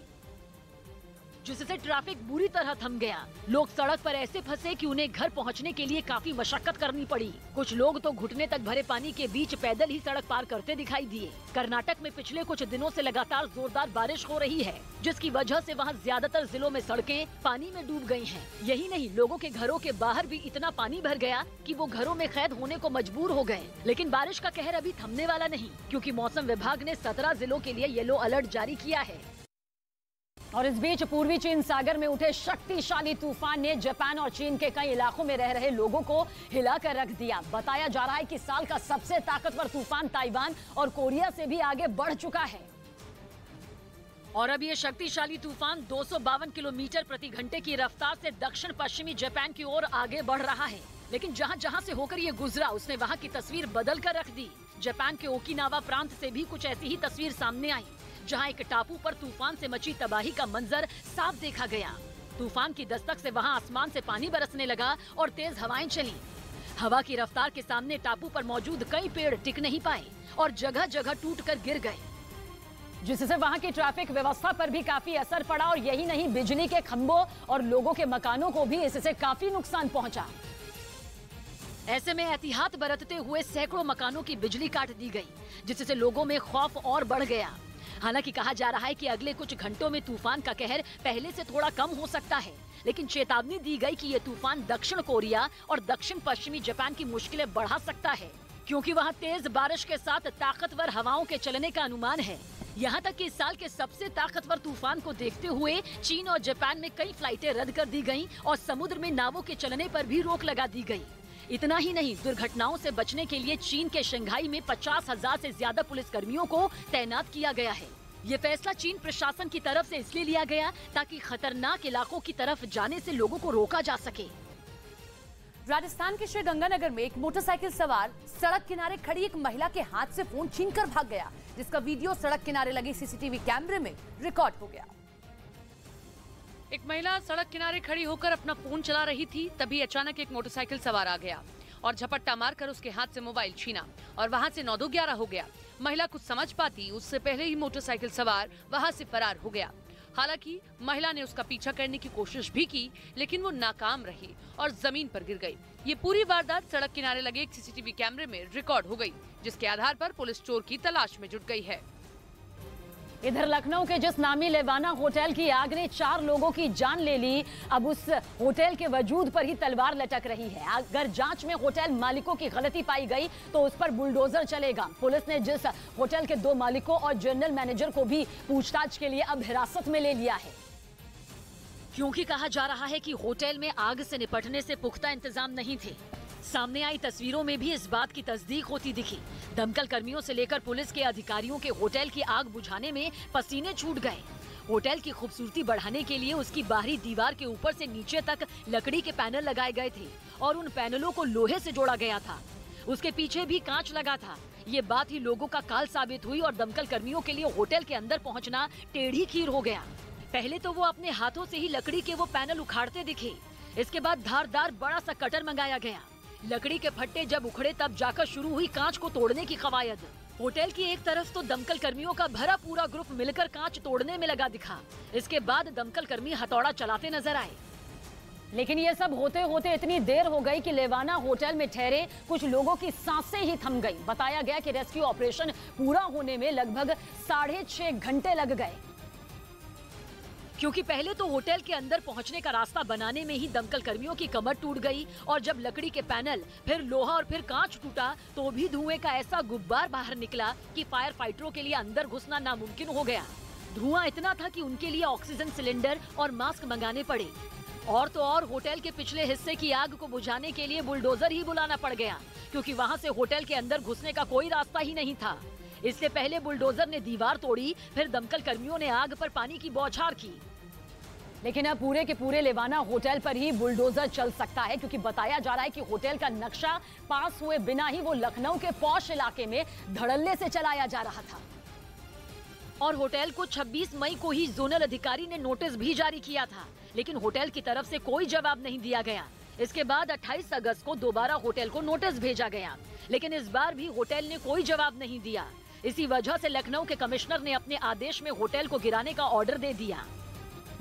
जिससे ट्रैफिक बुरी तरह थम गया। लोग सड़क पर ऐसे फंसे कि उन्हें घर पहुंचने के लिए काफी मशक्कत करनी पड़ी। कुछ लोग तो घुटने तक भरे पानी के बीच पैदल ही सड़क पार करते दिखाई दिए। कर्नाटक में पिछले कुछ दिनों से लगातार जोरदार बारिश हो रही है, जिसकी वजह से वहां ज्यादातर जिलों में सड़कें पानी में डूब गई हैं। यही नहीं, लोगों के घरों के बाहर भी इतना पानी भर गया कि वो घरों में कैद होने को मजबूर हो गए। लेकिन बारिश का कहर अभी थमने वाला नहीं, क्योंकि मौसम विभाग ने 17 जिलों के लिए येलो अलर्ट जारी किया है। और इस बीच पूर्वी चीन सागर में उठे शक्तिशाली तूफान ने जापान और चीन के कई इलाकों में रह रहे लोगों को हिलाकर रख दिया। बताया जा रहा है कि साल का सबसे ताकतवर तूफान ताइवान और कोरिया से भी आगे बढ़ चुका है। और अब ये शक्तिशाली तूफान 252 किलोमीटर प्रति घंटे की रफ्तार से दक्षिण पश्चिमी जापान की ओर आगे बढ़ रहा है। लेकिन जहां जहां से होकर ये गुजरा, उसने वहां की तस्वीर बदल कर रख दी। जापान के ओकिनावा प्रांत से भी कुछ ऐसी ही तस्वीर सामने आई, जहां एक टापू पर तूफान से मची तबाही का मंजर साफ देखा गया। तूफान की दस्तक से वहां आसमान से पानी बरसने लगा और तेज हवाएं चली। हवा की रफ्तार के सामने टापू पर मौजूद कई पेड़ टिक नहीं पाए और जगह जगह टूटकर गिर गए, जिससे वहां की ट्रैफिक व्यवस्था पर भी काफी असर पड़ा। और यही नहीं, बिजली के खंभों और लोगों के मकानों को भी इससे काफी नुकसान पहुंचा। ऐसे में एहतियात बरतते हुए सैकड़ों मकानों की बिजली काट दी गई, जिससे लोगों में खौफ और बढ़ गया। हालांकि कहा जा रहा है कि अगले कुछ घंटों में तूफान का कहर पहले से थोड़ा कम हो सकता है, लेकिन चेतावनी दी गई कि ये तूफान दक्षिण कोरिया और दक्षिण पश्चिमी जापान की मुश्किलें बढ़ा सकता है, क्योंकि वहां तेज बारिश के साथ ताकतवर हवाओं के चलने का अनुमान है। यहाँ तक कि इस साल के सबसे ताकतवर तूफान को देखते हुए चीन और जापान में कई फ्लाइटें रद्द कर दी गयी और समुद्र में नावों के चलने पर भी रोक लगा दी गई। इतना ही नहीं, दुर्घटनाओं से बचने के लिए चीन के शंघाई में 50,000 से ज्यादा पुलिस कर्मियों को तैनात किया गया है। ये फैसला चीन प्रशासन की तरफ से इसलिए लिया गया ताकि खतरनाक इलाकों की तरफ जाने से लोगों को रोका जा सके। राजस्थान के श्रीगंगानगर में एक मोटरसाइकिल सवार सड़क किनारे खड़ी एक महिला के हाथ से फोन छीनकर भाग गया, जिसका वीडियो सड़क किनारे लगे सीसीटीवी कैमरे में रिकॉर्ड हो गया। एक महिला सड़क किनारे खड़ी होकर अपना फोन चला रही थी, तभी अचानक एक मोटरसाइकिल सवार आ गया और झपट्टा मारकर उसके हाथ से मोबाइल छीना और वहां से 9-2-11 हो गया। महिला कुछ समझ पाती उससे पहले ही मोटरसाइकिल सवार वहां से फरार हो गया। हालांकि महिला ने उसका पीछा करने की कोशिश भी की, लेकिन वो नाकाम रही और जमीन पर गिर गई। ये पूरी वारदात सड़क किनारे लगे एक सीसीटीवी कैमरे में रिकॉर्ड हो गई, जिसके आधार पर पुलिस चोर की तलाश में जुट गई है। इधर लखनऊ के जिस नामी लेवाना होटल की आग ने 4 लोगों की जान ले ली, अब उस होटल के वजूद पर ही तलवार लटक रही है। अगर जांच में होटल मालिकों की गलती पाई गई तो उस पर बुलडोजर चलेगा। पुलिस ने जिस होटल के 2 मालिकों और जनरल मैनेजर को भी पूछताछ के लिए अब हिरासत में ले लिया है, क्योंकि कहा जा रहा है कि होटल में आग से निपटने से पुख्ता इंतजाम नहीं थे। सामने आई तस्वीरों में भी इस बात की तस्दीक होती दिखी। दमकल कर्मियों से लेकर पुलिस के अधिकारियों के होटल की आग बुझाने में पसीने छूट गए। होटल की खूबसूरती बढ़ाने के लिए उसकी बाहरी दीवार के ऊपर से नीचे तक लकड़ी के पैनल लगाए गए थे और उन पैनलों को लोहे से जोड़ा गया था। उसके पीछे भी कांच लगा था। ये बात ही लोगों का काल साबित हुई और दमकल कर्मियों के लिए होटल के अंदर पहुँचना टेढ़ी खीर हो गया। पहले तो वो अपने हाथों से ही लकड़ी के वो पैनल उखाड़ते दिखे। इसके बाद धारदार बड़ा सा कटर मंगाया गया। लकड़ी के फट्टे जब उखड़े तब जाकर शुरू हुई कांच को तोड़ने की कवायद। होटल की एक तरफ तो दमकल कर्मियों का भरा पूरा ग्रुप मिलकर कांच तोड़ने में लगा दिखा। इसके बाद दमकल कर्मी हथौड़ा चलाते नजर आए। लेकिन ये सब होते होते इतनी देर हो गई कि लेवाना होटल में ठहरे कुछ लोगों की सांसें ही थम गई। बताया गया कि रेस्क्यू ऑपरेशन पूरा होने में लगभग 6.5 घंटे लग गए, क्योंकि पहले तो होटल के अंदर पहुंचने का रास्ता बनाने में ही दमकल कर्मियों की कमर टूट गई और जब लकड़ी के पैनल, फिर लोहा और फिर कांच टूटा तो भी धुएं का ऐसा गुब्बार बाहर निकला कि फायर फाइटरों के लिए अंदर घुसना नामुमकिन हो गया। धुआं इतना था कि उनके लिए ऑक्सीजन सिलेंडर और मास्क मंगाने पड़े। और तो और होटल के पिछले हिस्से की आग को बुझाने के लिए बुलडोजर ही बुलाना पड़ गया, क्योंकि वहाँ से होटल के अंदर घुसने का कोई रास्ता ही नहीं था। इससे पहले बुलडोजर ने दीवार तोड़ी, फिर दमकल कर्मियों ने आग पर पानी की बौछार की। लेकिन अब पूरे के पूरे लेवाना होटल पर ही बुलडोजर चल सकता है, क्योंकि बताया जा रहा है कि होटल का नक्शा पास हुए बिना ही वो लखनऊ के पॉश इलाके में धड़ल्ले से चलाया जा रहा था। और होटल को 26 मई को ही जोनल अधिकारी ने नोटिस भी जारी किया था, लेकिन होटल की तरफ से कोई जवाब नहीं दिया गया। इसके बाद 28 अगस्त को दोबारा होटल को नोटिस भेजा गया, लेकिन इस बार भी होटल ने कोई जवाब नहीं दिया। इसी वजह से लखनऊ के कमिश्नर ने अपने आदेश में होटल को गिराने का ऑर्डर दे दिया।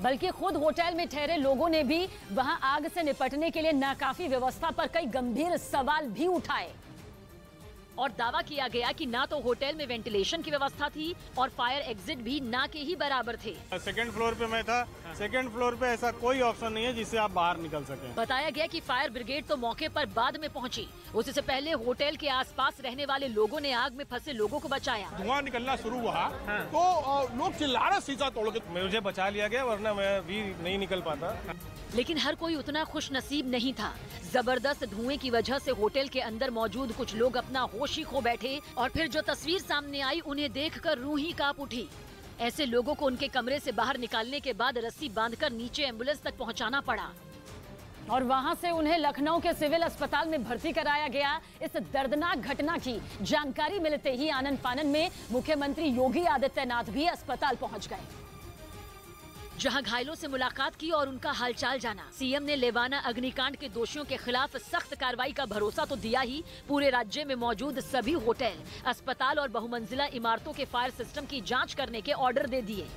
बल्कि खुद होटल में ठहरे लोगों ने भी वहां आग से निपटने के लिए नाकाफी व्यवस्था पर कई गंभीर सवाल भी उठाए। और दावा किया गया कि ना तो होटल में वेंटिलेशन की व्यवस्था थी और फायर एग्जिट भी ना के ही बराबर थे। सेकंड फ्लोर पे मैं था, सेकंड फ्लोर पे ऐसा कोई ऑप्शन नहीं है जिससे आप बाहर निकल सकें। बताया गया कि फायर ब्रिगेड तो मौके पर बाद में पहुंची। उससे पहले होटल के आसपास रहने वाले लोगों ने आग में फंसे लोगों को बचाया। धुआं निकलना शुरू हुआ तो लोग चिल्ला रहे, शीशा तोड़ के मुझे बचा लिया गया, वरना मैं भी नहीं निकल पाता। लेकिन हर कोई उतना खुश नसीब नहीं था। जबरदस्त धुएं की वजह से होटल के अंदर मौजूद कुछ लोग अपना होश ही खो बैठे और फिर जो तस्वीर सामने आई उन्हें देखकर रूह ही कांप उठी। ऐसे लोगों को उनके कमरे से बाहर निकालने के बाद रस्सी बांधकर नीचे एम्बुलेंस तक पहुंचाना पड़ा और वहां से उन्हें लखनऊ के सिविल अस्पताल में भर्ती कराया गया। इस दर्दनाक घटना की जानकारी मिलते ही आनन फानन में मुख्यमंत्री योगी आदित्यनाथ भी अस्पताल पहुंच गए, जहां घायलों से मुलाकात की और उनका हालचाल जाना। सीएम ने लेवाना अग्निकांड के दोषियों के खिलाफ सख्त कार्रवाई का भरोसा तो दिया ही, पूरे राज्य में मौजूद सभी होटल, अस्पताल और बहुमंजिला इमारतों के फायर सिस्टम की जांच करने के ऑर्डर दे दिए।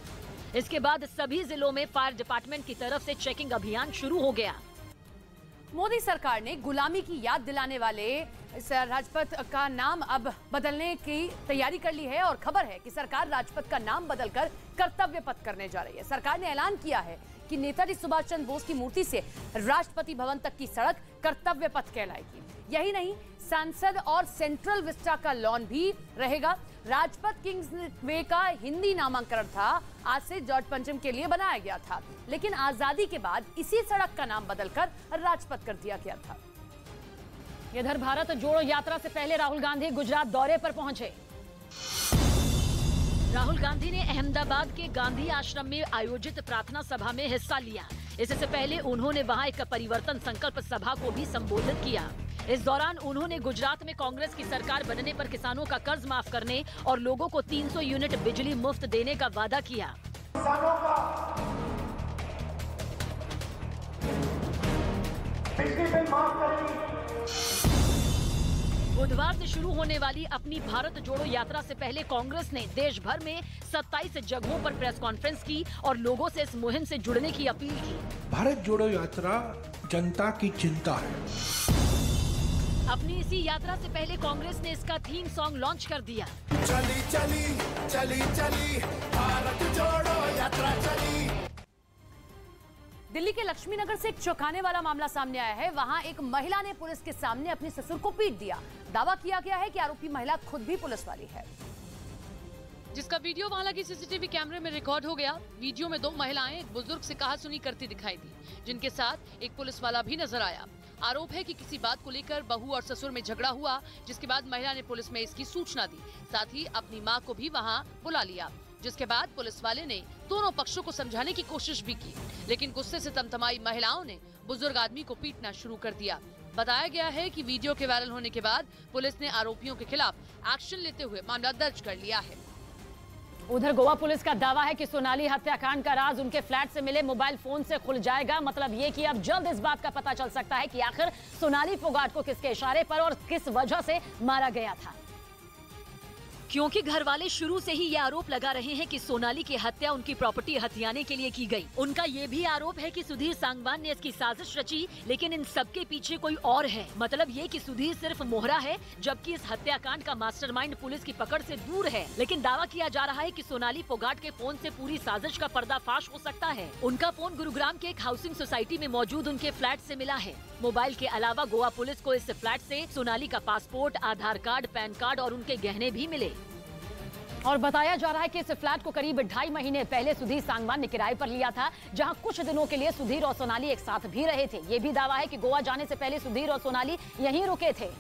इसके बाद सभी जिलों में फायर डिपार्टमेंट की तरफ से चेकिंग अभियान शुरू हो गया। मोदी सरकार ने गुलामी की याद दिलाने वाले इस राजपथ का नाम अब बदलने की तैयारी कर ली है और खबर है कि सरकार राजपथ का नाम बदलकर कर्तव्य पथ करने जा रही है। सरकार ने ऐलान किया है कि नेताजी सुभाष चंद्र बोस की मूर्ति से राष्ट्रपति भवन तक की सड़क कर्तव्य पथ कहलाएगी। यही नहीं, सांसद और सेंट्रल विस्टा का लॉन भी रहेगा। राजपथ किंग्स वे का हिंदी नामांकन था, आज से जॉर्ज पंचम के लिए बनाया गया था, लेकिन आजादी के बाद इसी सड़क का नाम बदलकर राजपथ कर दिया गया था। इधर भारत जोड़ो यात्रा से पहले राहुल गांधी गुजरात दौरे पर पहुंचे। राहुल गांधी ने अहमदाबाद के गांधी आश्रम में आयोजित प्रार्थना सभा में हिस्सा लिया। इससे पहले उन्होंने वहां एक परिवर्तन संकल्प सभा को भी संबोधित किया। इस दौरान उन्होंने गुजरात में कांग्रेस की सरकार बनने पर किसानों का कर्ज माफ करने और लोगों को 300 यूनिट बिजली मुफ्त देने का वादा किया। किसानों का बिजली बिल माफ करेंगे। बुधवार से शुरू होने वाली अपनी भारत जोड़ो यात्रा से पहले कांग्रेस ने देश भर में 27 जगहों पर प्रेस कॉन्फ्रेंस की और लोगों से इस मुहिम से जुड़ने की अपील की। भारत जोड़ो यात्रा जनता की चिंता है। अपनी इसी यात्रा से पहले कांग्रेस ने इसका थीम सॉन्ग लॉन्च कर दिया। चली चली चली चली भारत जोड़ो यात्रा चली। दिल्ली के लक्ष्मीनगर से एक चौंकाने वाला मामला सामने आया है। वहां एक महिला ने पुलिस के सामने अपने ससुर को पीट दिया। दावा किया गया है कि आरोपी महिला खुद भी पुलिस वाली है, जिसका वीडियो वहां लगी सीसीटीवी कैमरे में रिकॉर्ड हो गया। वीडियो में दो महिलाएं एक बुजुर्ग से कहासुनी करती दिखाई दी, जिनके साथ एक पुलिस वाला भी नजर आया। आरोप है कि किसी बात को लेकर बहू और ससुर में झगड़ा हुआ, जिसके बाद महिला ने पुलिस में इसकी सूचना दी। साथ ही अपनी मां को भी वहां बुला लिया, जिसके बाद पुलिस वाले ने दोनों पक्षों को समझाने की कोशिश भी की, लेकिन गुस्से से तमतमाई महिलाओं ने बुजुर्ग आदमी को पीटना शुरू कर दिया। बताया गया है कि वीडियो के वायरल होने के बाद पुलिस ने आरोपियों के खिलाफ एक्शन लेते हुए मामला दर्ज कर लिया है। उधर गोवा पुलिस का दावा है कि सोनाली हत्याकांड का राज उनके फ्लैट से मिले मोबाइल फोन से खुल जाएगा। मतलब ये कि अब जल्द इस बात का पता चल सकता है कि आखिर सोनाली फोगाट को किसके इशारे पर और किस वजह से मारा गया था, क्योंकि घर वाले शुरू से ही ये आरोप लगा रहे हैं कि सोनाली की हत्या उनकी प्रॉपर्टी हथियाने के लिए की गई। उनका ये भी आरोप है कि सुधीर सांगवान ने इसकी साजिश रची, लेकिन इन सब के पीछे कोई और है। मतलब ये कि सुधीर सिर्फ मोहरा है, जबकि इस हत्याकांड का मास्टरमाइंड पुलिस की पकड़ से दूर है। लेकिन दावा किया जा रहा है कि सोनाली फोगाट के फोन से पूरी साजिश का पर्दाफाश हो सकता है। उनका फोन गुरुग्राम के एक हाउसिंग सोसाइटी में मौजूद उनके फ्लैट से मिला है। मोबाइल के अलावा गोवा पुलिस को इस फ्लैट से सोनाली का पासपोर्ट, आधार कार्ड, पैन कार्ड और उनके गहने भी मिले। और बताया जा रहा है कि इस फ्लैट को करीब 2.5 महीने पहले सुधीर सांगवान ने किराए पर लिया था, जहां कुछ दिनों के लिए सुधीर और सोनाली एक साथ भी रहे थे। ये भी दावा है कि गोवा जाने से पहले सुधीर और सोनाली यहीं रुके थे।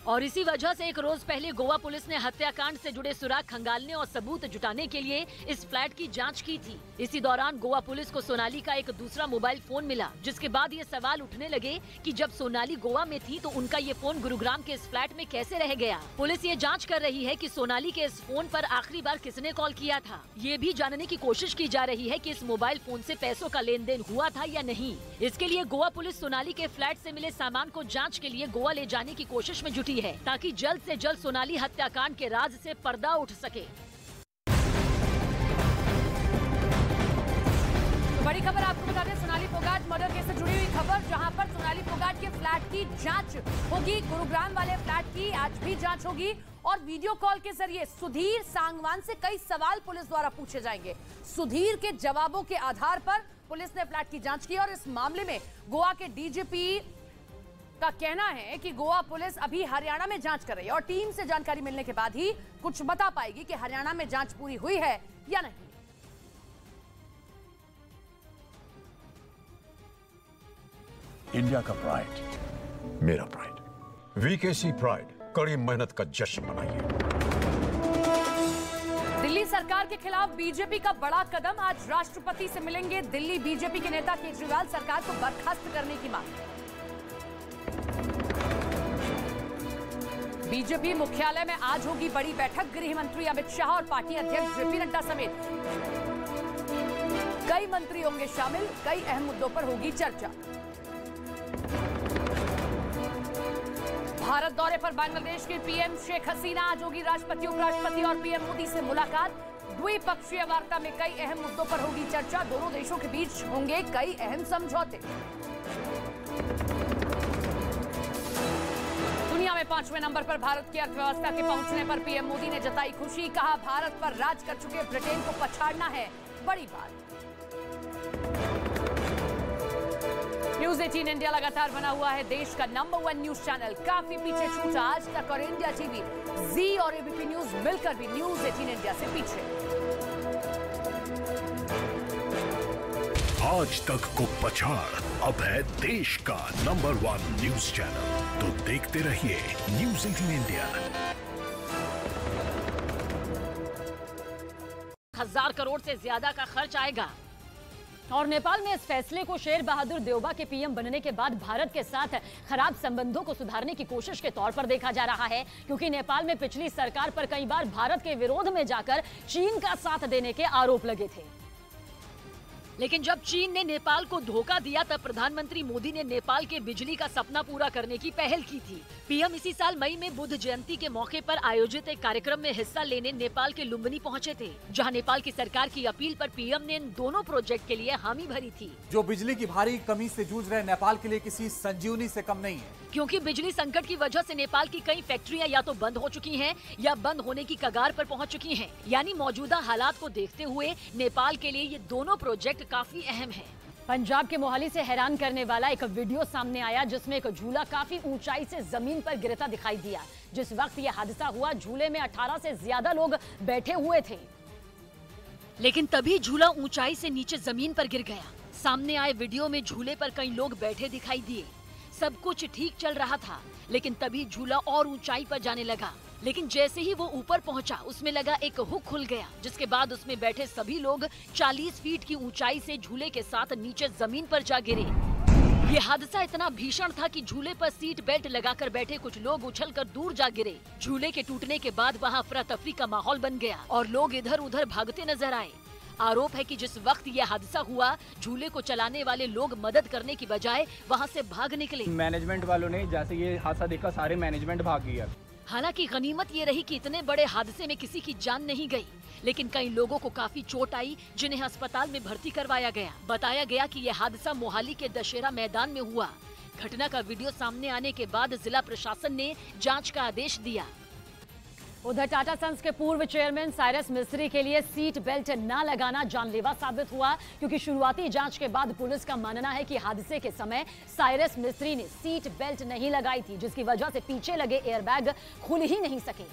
और इसी वजह से एक रोज पहले गोवा पुलिस ने हत्याकांड से जुड़े सुराग खंगालने और सबूत जुटाने के लिए इस फ्लैट की जांच की थी। इसी दौरान गोवा पुलिस को सोनाली का एक दूसरा मोबाइल फोन मिला, जिसके बाद ये सवाल उठने लगे कि जब सोनाली गोवा में थी तो उनका ये फोन गुरुग्राम के इस फ्लैट में कैसे रह गया। पुलिस ये जांच कर रही है कि सोनाली के इस फोन पर आखिरी बार किसने कॉल किया था। ये भी जानने की कोशिश की जा रही है कि इस मोबाइल फोन से पैसों का लेन देन हुआ था या नहीं। इसके लिए गोवा पुलिस सोनाली के फ्लैट से मिले सामान को जांच के लिए गोवा ले जाने की कोशिश में जुटी है, ताकि जल्द से जल्द सोनाली हत्याकांड के राज से पर्दा उठ सके। तो बड़ी खबर आपको बता दें, सोनाली फोगाट मर्डर केस से जुड़ी हुई खबर, जहां पर सोनाली फोगाट के फ्लैट की जांच होगी। गुरुग्राम वाले फ्लैट की आज भी जांच होगी और वीडियो कॉल के जरिए सुधीर सांगवान से कई सवाल पुलिस द्वारा पूछे जाएंगे। सुधीर के जवाबों के आधार पर पुलिस ने फ्लैट की जांच की और इस मामले में गोवा के डीजीपी का कहना है कि गोवा पुलिस अभी हरियाणा में जांच कर रही है और टीम से जानकारी मिलने के बाद ही कुछ बता पाएगी कि हरियाणा में जांच पूरी हुई है या नहीं। इंडिया का प्राइड, मेरा प्राइड, वीकेसी प्राइड, कड़ी मेहनत का जश्न मनाइए। दिल्ली सरकार के खिलाफ बीजेपी का बड़ा कदम, आज राष्ट्रपति से मिलेंगे दिल्ली बीजेपी के नेता केजरीवाल। सरकार को बर्खास्त करने की मांग। बीजेपी मुख्यालय में आज होगी बड़ी बैठक, गृह मंत्री अमित शाह और पार्टी अध्यक्ष जेपी नड्डा समेत कई मंत्री होंगे शामिल। कई अहम मुद्दों पर होगी चर्चा। भारत दौरे पर बांग्लादेश के पीएम शेख हसीना, आज होगी राष्ट्रपति, उपराष्ट्रपति और पीएम मोदी से मुलाकात। द्विपक्षीय वार्ता में कई अहम मुद्दों पर होगी चर्चा। दोनों देशों के बीच होंगे कई अहम समझौते। दुनिया में 5वें नंबर पर भारत की अर्थव्यवस्था के पहुंचने पर पीएम मोदी ने जताई खुशी, कहा भारत पर राज कर चुके ब्रिटेन को पछाड़ना है बड़ी बात। न्यूज 18 इंडिया लगातार बना हुआ है देश का नंबर 1 न्यूज चैनल। काफी पीछे छूटा आज तक और इंडिया टीवी, जी और एबीपी न्यूज मिलकर भी न्यूज 18 इंडिया से पीछे। आज तक को पछाड़ अब है देश का नंबर 1 न्यूज चैनल। तो देखते रहिए न्यूज 18 इंडिया। 1000 करोड़ से ज्यादा का खर्च आएगा। और नेपाल में इस फैसले को शेर बहादुर देउबा के पीएम बनने के बाद भारत के साथ खराब संबंधों को सुधारने की कोशिश के तौर पर देखा जा रहा है, क्योंकि नेपाल में पिछली सरकार पर कई बार भारत के विरोध में जाकर चीन का साथ देने के आरोप लगे थे। लेकिन जब चीन ने नेपाल को धोखा दिया तब प्रधानमंत्री मोदी ने नेपाल के बिजली का सपना पूरा करने की पहल की थी। पीएम इसी साल मई में बुद्ध जयंती के मौके पर आयोजित एक कार्यक्रम में हिस्सा लेने नेपाल के लुम्बिनी पहुंचे थे, जहां नेपाल की सरकार की अपील पर पीएम ने इन दोनों प्रोजेक्ट के लिए हामी भरी थी। जो बिजली की भारी कमी से जूझ रहे नेपाल के लिए किसी संजीवनी से कम नहीं है, क्योंकि बिजली संकट की वजह से नेपाल की कई फैक्ट्रियां या तो बंद हो चुकी हैं या बंद होने की कगार पर पहुंच चुकी हैं। यानी मौजूदा हालात को देखते हुए नेपाल के लिए ये दोनों प्रोजेक्ट काफी अहम हैं। पंजाब के मोहाली से हैरान करने वाला एक वीडियो सामने आया, जिसमें एक झूला काफी ऊंचाई से जमीन पर गिरता दिखाई दिया। जिस वक्त ये हादसा हुआ, झूले में 18 से ज्यादा लोग बैठे हुए थे, लेकिन तभी झूला ऊंचाई से नीचे जमीन पर गिर गया। सामने आए वीडियो में झूले पर कई लोग बैठे दिखाई दिए। सब कुछ ठीक चल रहा था, लेकिन तभी झूला और ऊंचाई पर जाने लगा। लेकिन जैसे ही वो ऊपर पहुंचा, उसमें लगा एक हुक खुल गया, जिसके बाद उसमें बैठे सभी लोग 40 फीट की ऊंचाई से झूले के साथ नीचे जमीन पर जा गिरे। ये हादसा इतना भीषण था कि झूले पर सीट बेल्ट लगाकर बैठे कुछ लोग उछलकर दूर जा गिरे। झूले के टूटने के बाद वहाँ अफरा तफरी का माहौल बन गया और लोग इधर उधर भागते नजर आए। आरोप है कि जिस वक्त यह हादसा हुआ, झूले को चलाने वाले लोग मदद करने की बजाय वहां से भाग निकले। मैनेजमेंट वालों ने जैसे ये हादसा देखा, सारे मैनेजमेंट भाग गया। हालांकि गनीमत ये रही कि इतने बड़े हादसे में किसी की जान नहीं गई, लेकिन कई लोगों को काफी चोट आई, जिन्हें अस्पताल में भर्ती करवाया गया। बताया गया कि यह हादसा मोहाली के दशहरा मैदान में हुआ। घटना का वीडियो सामने आने के बाद जिला प्रशासन ने जाँच का आदेश दिया। उधर टाटा सन्स के पूर्व चेयरमैन साइरस मिस्त्री के लिए सीट बेल्ट न लगाना जानलेवा साबित हुआ, क्योंकि शुरुआती जांच के बाद पुलिस का मानना है कि हादसे के समय साइरस मिस्त्री ने सीट बेल्ट नहीं लगाई थी, जिसकी वजह से पीछे लगे एयरबैग खुल ही नहीं सके।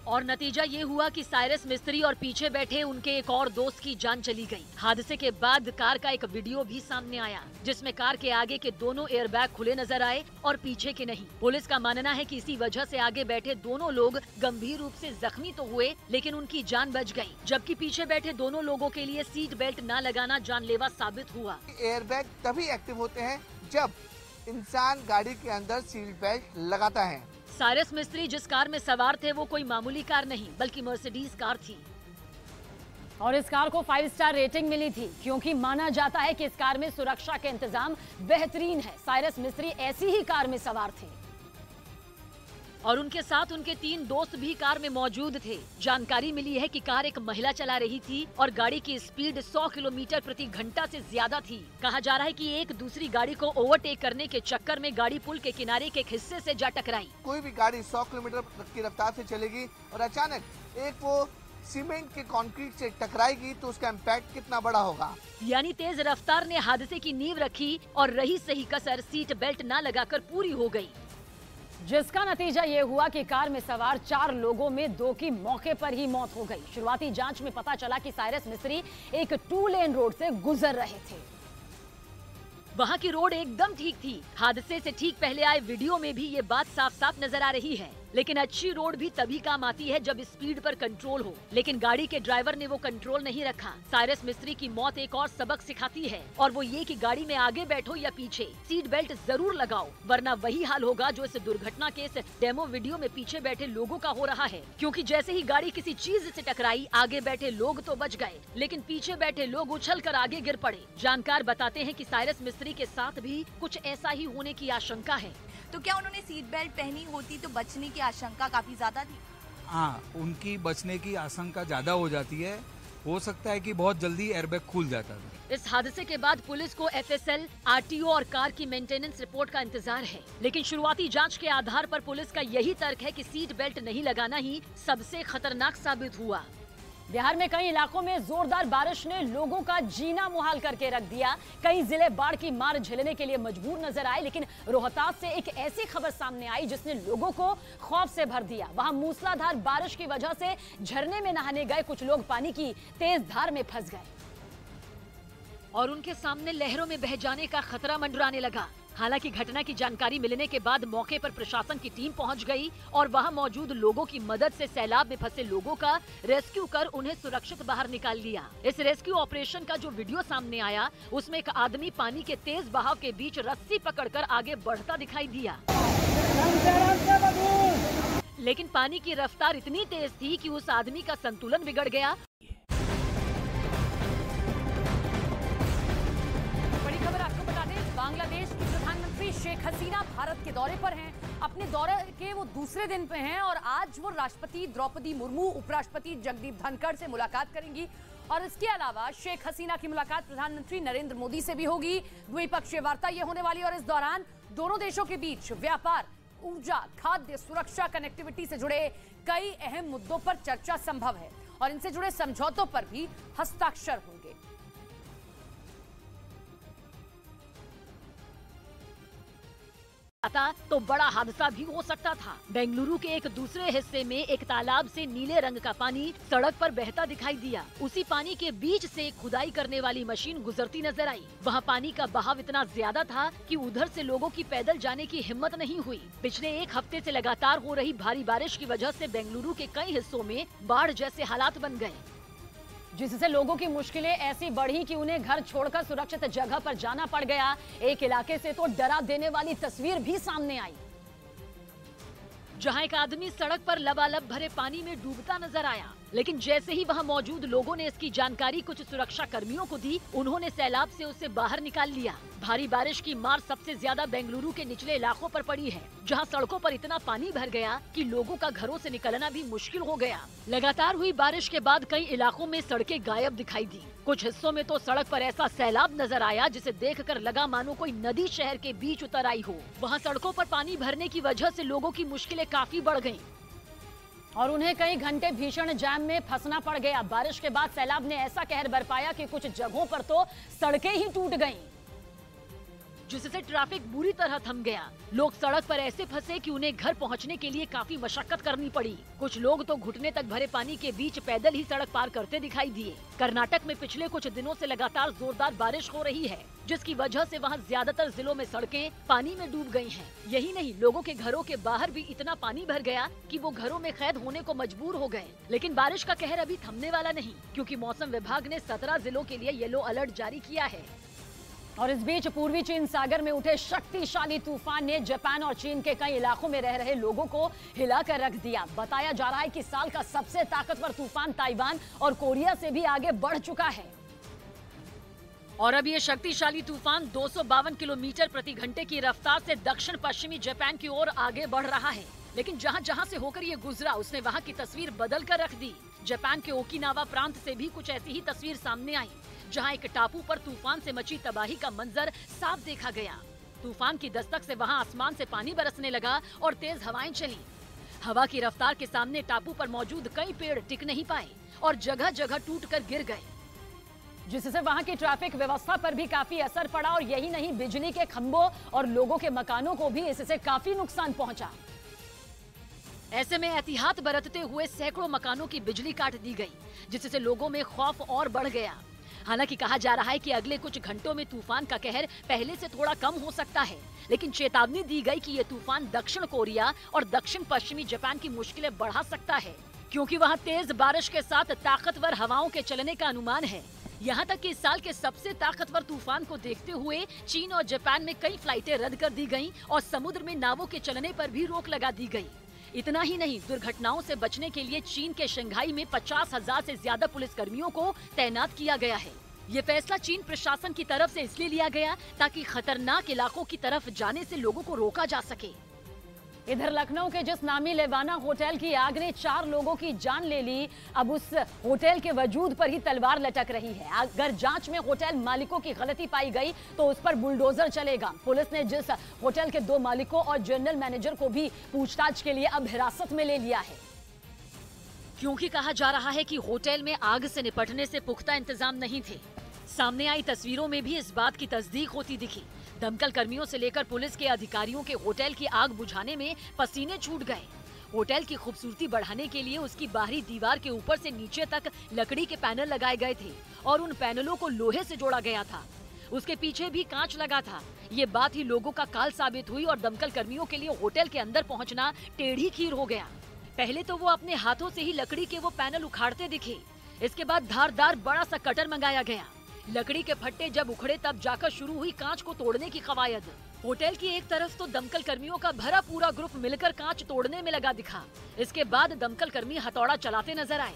और नतीजा ये हुआ कि साइरस मिस्त्री और पीछे बैठे उनके एक और दोस्त की जान चली गई। हादसे के बाद कार का एक वीडियो भी सामने आया जिसमें कार के आगे के दोनों एयरबैग खुले नजर आए और पीछे के नहीं। पुलिस का मानना है कि इसी वजह से आगे बैठे दोनों लोग गंभीर रूप से जख्मी तो हुए लेकिन उनकी जान बच गई, जबकि पीछे बैठे दोनों लोगों के लिए सीट बेल्ट न लगाना जानलेवा साबित हुआ। एयरबैग तभी एक्टिव होते हैं जब इंसान गाड़ी के अंदर सीट बेल्ट लगाता है। साइरस मिस्त्री जिस कार में सवार थे वो कोई मामूली कार नहीं बल्कि मर्सिडीज कार थी और इस कार को 5 स्टार रेटिंग मिली थी क्योंकि माना जाता है कि इस कार में सुरक्षा के इंतजाम बेहतरीन है। साइरस मिस्त्री ऐसी ही कार में सवार थे और उनके साथ उनके 3 दोस्त भी कार में मौजूद थे। जानकारी मिली है कि कार एक महिला चला रही थी और गाड़ी की स्पीड 100 किलोमीटर प्रति घंटा से ज्यादा थी। कहा जा रहा है कि एक दूसरी गाड़ी को ओवरटेक करने के चक्कर में गाड़ी पुल के किनारे के एक हिस्से से जा टकराई। कोई भी गाड़ी 100 किलोमीटर की रफ्तार से चलेगी और अचानक एक वो सीमेंट के कंक्रीट से टकराएगी तो उसका इम्पैक्ट कितना बड़ा होगा। यानी तेज रफ्तार ने हादसे की नींव रखी और रही सही कसर सीट बेल्ट न लगाकर पूरी हो गई, जिसका नतीजा ये हुआ कि कार में सवार 4 लोगों में 2 की मौके पर ही मौत हो गई। शुरुआती जांच में पता चला कि साइरस मिस्त्री एक 2 लेन रोड से गुजर रहे थे। वहाँ की रोड एकदम ठीक थी। हादसे से ठीक पहले आए वीडियो में भी ये बात साफ साफ नजर आ रही है। लेकिन अच्छी रोड भी तभी काम आती है जब स्पीड पर कंट्रोल हो, लेकिन गाड़ी के ड्राइवर ने वो कंट्रोल नहीं रखा। साइरस मिस्त्री की मौत एक और सबक सिखाती है और वो ये कि गाड़ी में आगे बैठो या पीछे सीट बेल्ट जरूर लगाओ, वरना वही हाल होगा जो इस दुर्घटना के इस डेमो वीडियो में पीछे बैठे लोगों का हो रहा है। क्योंकि जैसे ही गाड़ी किसी चीज से टकराई, आगे बैठे लोग तो बच गए लेकिन पीछे बैठे लोग उछल कर आगे गिर पड़े। जानकार बताते हैं कि साइरस मिस्त्री के साथ भी कुछ ऐसा ही होने की आशंका है। तो क्या उन्होंने सीट बेल्ट पहनी होती तो बचने की आशंका काफी ज्यादा थी? हाँ, उनकी बचने की आशंका ज्यादा हो जाती है। हो सकता है कि बहुत जल्दी एयरबैग खुल जाता था। इस हादसे के बाद पुलिस को FSL, RTO और कार की मेंटेनेंस रिपोर्ट का इंतजार है, लेकिन शुरुआती जांच के आधार पर पुलिस का यही तर्क है कि सीट बेल्ट नहीं लगाना ही सबसे खतरनाक साबित हुआ। बिहार में कई इलाकों में जोरदार बारिश ने लोगों का जीना मुहाल करके रख दिया। कई जिले बाढ़ की मार झेलने के लिए मजबूर नजर आए, लेकिन रोहतास से एक ऐसी खबर सामने आई जिसने लोगों को खौफ से भर दिया। वहां मूसलाधार बारिश की वजह से झरने में नहाने गए कुछ लोग पानी की तेज धार में फंस गए और उनके सामने लहरों में बह जाने का खतरा मंडराने लगा। हालांकि घटना की जानकारी मिलने के बाद मौके पर प्रशासन की टीम पहुंच गई और वहां मौजूद लोगों की मदद से सैलाब में फंसे लोगों का रेस्क्यू कर उन्हें सुरक्षित बाहर निकाल लिया। इस रेस्क्यू ऑपरेशन का जो वीडियो सामने आया उसमें एक आदमी पानी के तेज बहाव के बीच रस्सी पकड़कर आगे बढ़ता दिखाई दिया, लेकिन पानी की रफ्तार इतनी तेज थी कि उस आदमी का संतुलन बिगड़ गया। बांग्लादेश की प्रधानमंत्री शेख हसीना भारत के दौरे पर हैं। अपने दौरे के वो दूसरे दिन पे हैं और आज वो राष्ट्रपति द्रौपदी मुर्मू, उपराष्ट्रपति जगदीप धनखड़ से मुलाकात करेंगी और इसके अलावा शेख हसीना की मुलाकात प्रधानमंत्री नरेंद्र मोदी से भी होगी। द्विपक्षीय वार्ता ये होने वाली और इस दौरान दोनों देशों के बीच व्यापार, ऊर्जा, खाद्य सुरक्षा, कनेक्टिविटी से जुड़े कई अहम मुद्दों पर चर्चा संभव है और इनसे जुड़े समझौतों पर भी हस्ताक्षर होंगे। तो बड़ा हादसा भी हो सकता था। बेंगलुरु के एक दूसरे हिस्से में एक तालाब से नीले रंग का पानी सड़क पर बहता दिखाई दिया। उसी पानी के बीच से खुदाई करने वाली मशीन गुजरती नजर आई। वहाँ पानी का बहाव इतना ज्यादा था कि उधर से लोगों की पैदल जाने की हिम्मत नहीं हुई। पिछले एक हफ्ते से लगातार हो रही भारी बारिश की वजह से बेंगलुरु के कई हिस्सों में बाढ़ जैसे हालात बन गए, जिससे लोगों की मुश्किलें ऐसी बढ़ी कि उन्हें घर छोड़कर सुरक्षित जगह पर जाना पड़ गया। एक इलाके से तो डरा देने वाली तस्वीर भी सामने आई, जहां एक आदमी सड़क पर लबालब भरे पानी में डूबता नजर आया। लेकिन जैसे ही वहां मौजूद लोगों ने इसकी जानकारी कुछ सुरक्षा कर्मियों को दी, उन्होंने सैलाब से उसे बाहर निकाल लिया। भारी बारिश की मार सबसे ज्यादा बेंगलुरु के निचले इलाकों पर पड़ी है, जहां सड़कों पर इतना पानी भर गया कि लोगों का घरों से निकलना भी मुश्किल हो गया। लगातार हुई बारिश के बाद कई इलाकों में सड़कें गायब दिखाई दी। कुछ हिस्सों में तो सड़क पर ऐसा सैलाब नजर आया जिसे देखकर लगा मानो कोई नदी शहर के बीच उतर आई हो। वहाँ सड़कों पर पानी भरने की वजह से लोगों की मुश्किलें काफी बढ़ गयी और उन्हें कई घंटे भीषण जाम में फंसना पड़ गया। बारिश के बाद सैलाब ने ऐसा कहर बरपाया कि कुछ जगहों पर तो सड़कें ही टूट गईं। जिससे ट्रैफिक बुरी तरह थम गया। लोग सड़क पर ऐसे फंसे कि उन्हें घर पहुंचने के लिए काफी मशक्कत करनी पड़ी। कुछ लोग तो घुटने तक भरे पानी के बीच पैदल ही सड़क पार करते दिखाई दिए। कर्नाटक में पिछले कुछ दिनों से लगातार जोरदार बारिश हो रही है, जिसकी वजह से वहां ज्यादातर जिलों में सड़कें पानी में डूब गई हैं। यही नहीं, लोगों के घरों के बाहर भी इतना पानी भर गया कि वो घरों में कैद होने को मजबूर हो गए। लेकिन बारिश का कहर अभी थमने वाला नहीं, क्योंकि मौसम विभाग ने 17 जिलों के लिए येलो अलर्ट जारी किया है। और इस बीच पूर्वी चीन सागर में उठे शक्तिशाली तूफान ने जापान और चीन के कई इलाकों में रह रहे लोगों को हिलाकर रख दिया। बताया जा रहा है कि साल का सबसे ताकतवर तूफान ताइवान और कोरिया से भी आगे बढ़ चुका है। और अब ये शक्तिशाली तूफान 252 किलोमीटर प्रति घंटे की रफ्तार से दक्षिण पश्चिमी जापान की ओर आगे बढ़ रहा है। लेकिन जहां जहां से होकर ये गुजरा, उसने वहां की तस्वीर बदल कर रख दी। जापान के ओकिनावा प्रांत से भी कुछ ऐसी ही तस्वीर सामने आई, जहां एक टापू पर तूफान से मची तबाही का मंजर साफ देखा गया। तूफान की दस्तक से वहां आसमान से पानी बरसने लगा और तेज हवाएं चली। हवा की रफ्तार के सामने टापू पर मौजूद कई पेड़ टिक नहीं पाए और जगह जगह टूटकर गिर गए, जिससे वहां की ट्रैफिक व्यवस्था पर भी काफी असर पड़ा। और यही नहीं, बिजली के खंभों और लोगों के मकानों को भी इससे काफी नुकसान पहुंचा। ऐसे में एहतियात बरतते हुए सैकड़ों मकानों की बिजली काट दी गई, जिससे लोगों में खौफ और बढ़ गया। हालांकि कहा जा रहा है कि अगले कुछ घंटों में तूफान का कहर पहले से थोड़ा कम हो सकता है, लेकिन चेतावनी दी गई कि ये तूफान दक्षिण कोरिया और दक्षिण पश्चिमी जापान की मुश्किलें बढ़ा सकता है, क्योंकि वहां तेज बारिश के साथ ताकतवर हवाओं के चलने का अनुमान है। यहाँ तक कि इस साल के सबसे ताकतवर तूफान को देखते हुए चीन और जापान में कई फ्लाइटें रद्द कर दी गयी और समुद्र में नावों के चलने पर भी रोक लगा दी गई। इतना ही नहीं, दुर्घटनाओं से बचने के लिए चीन के शंघाई में 50,000 से ज्यादा पुलिस कर्मियों को तैनात किया गया है। ये फैसला चीन प्रशासन की तरफ से इसलिए लिया गया ताकि खतरनाक इलाकों की तरफ जाने से लोगों को रोका जा सके। इधर लखनऊ के जिस नामी लेवाना होटल की आग ने 4 लोगों की जान ले ली, अब उस होटल के वजूद पर ही तलवार लटक रही है। अगर जांच में होटल मालिकों की गलती पाई गई तो उस पर बुलडोजर चलेगा। पुलिस ने जिस होटल के 2 मालिकों और जनरल मैनेजर को भी पूछताछ के लिए अब हिरासत में ले लिया है, क्योंकि कहा जा रहा है कि होटल में आग से निपटने से पुख्ता इंतजाम नहीं थे। सामने आई तस्वीरों में भी इस बात की तस्दीक होती दिखी। दमकल कर्मियों से लेकर पुलिस के अधिकारियों के होटल की आग बुझाने में पसीने छूट गए। होटल की खूबसूरती बढ़ाने के लिए उसकी बाहरी दीवार के ऊपर से नीचे तक लकड़ी के पैनल लगाए गए थे और उन पैनलों को लोहे से जोड़ा गया था। उसके पीछे भी कांच लगा था। ये बात ही लोगों का काल साबित हुई और दमकल कर्मियों के लिए होटल के अंदर पहुँचना टेढ़ी खीर हो गया। पहले तो वो अपने हाथों से ही लकड़ी के वो पैनल उखाड़ते दिखे। इसके बाद धारदार बड़ा सा कटर मंगाया गया। लकड़ी के फट्टे जब उखड़े तब जाकर शुरू हुई कांच को तोड़ने की कवायद। होटल की एक तरफ तो दमकल कर्मियों का भरा पूरा ग्रुप मिलकर कांच तोड़ने में लगा दिखा। इसके बाद दमकल कर्मी हथौड़ा चलाते नजर आए।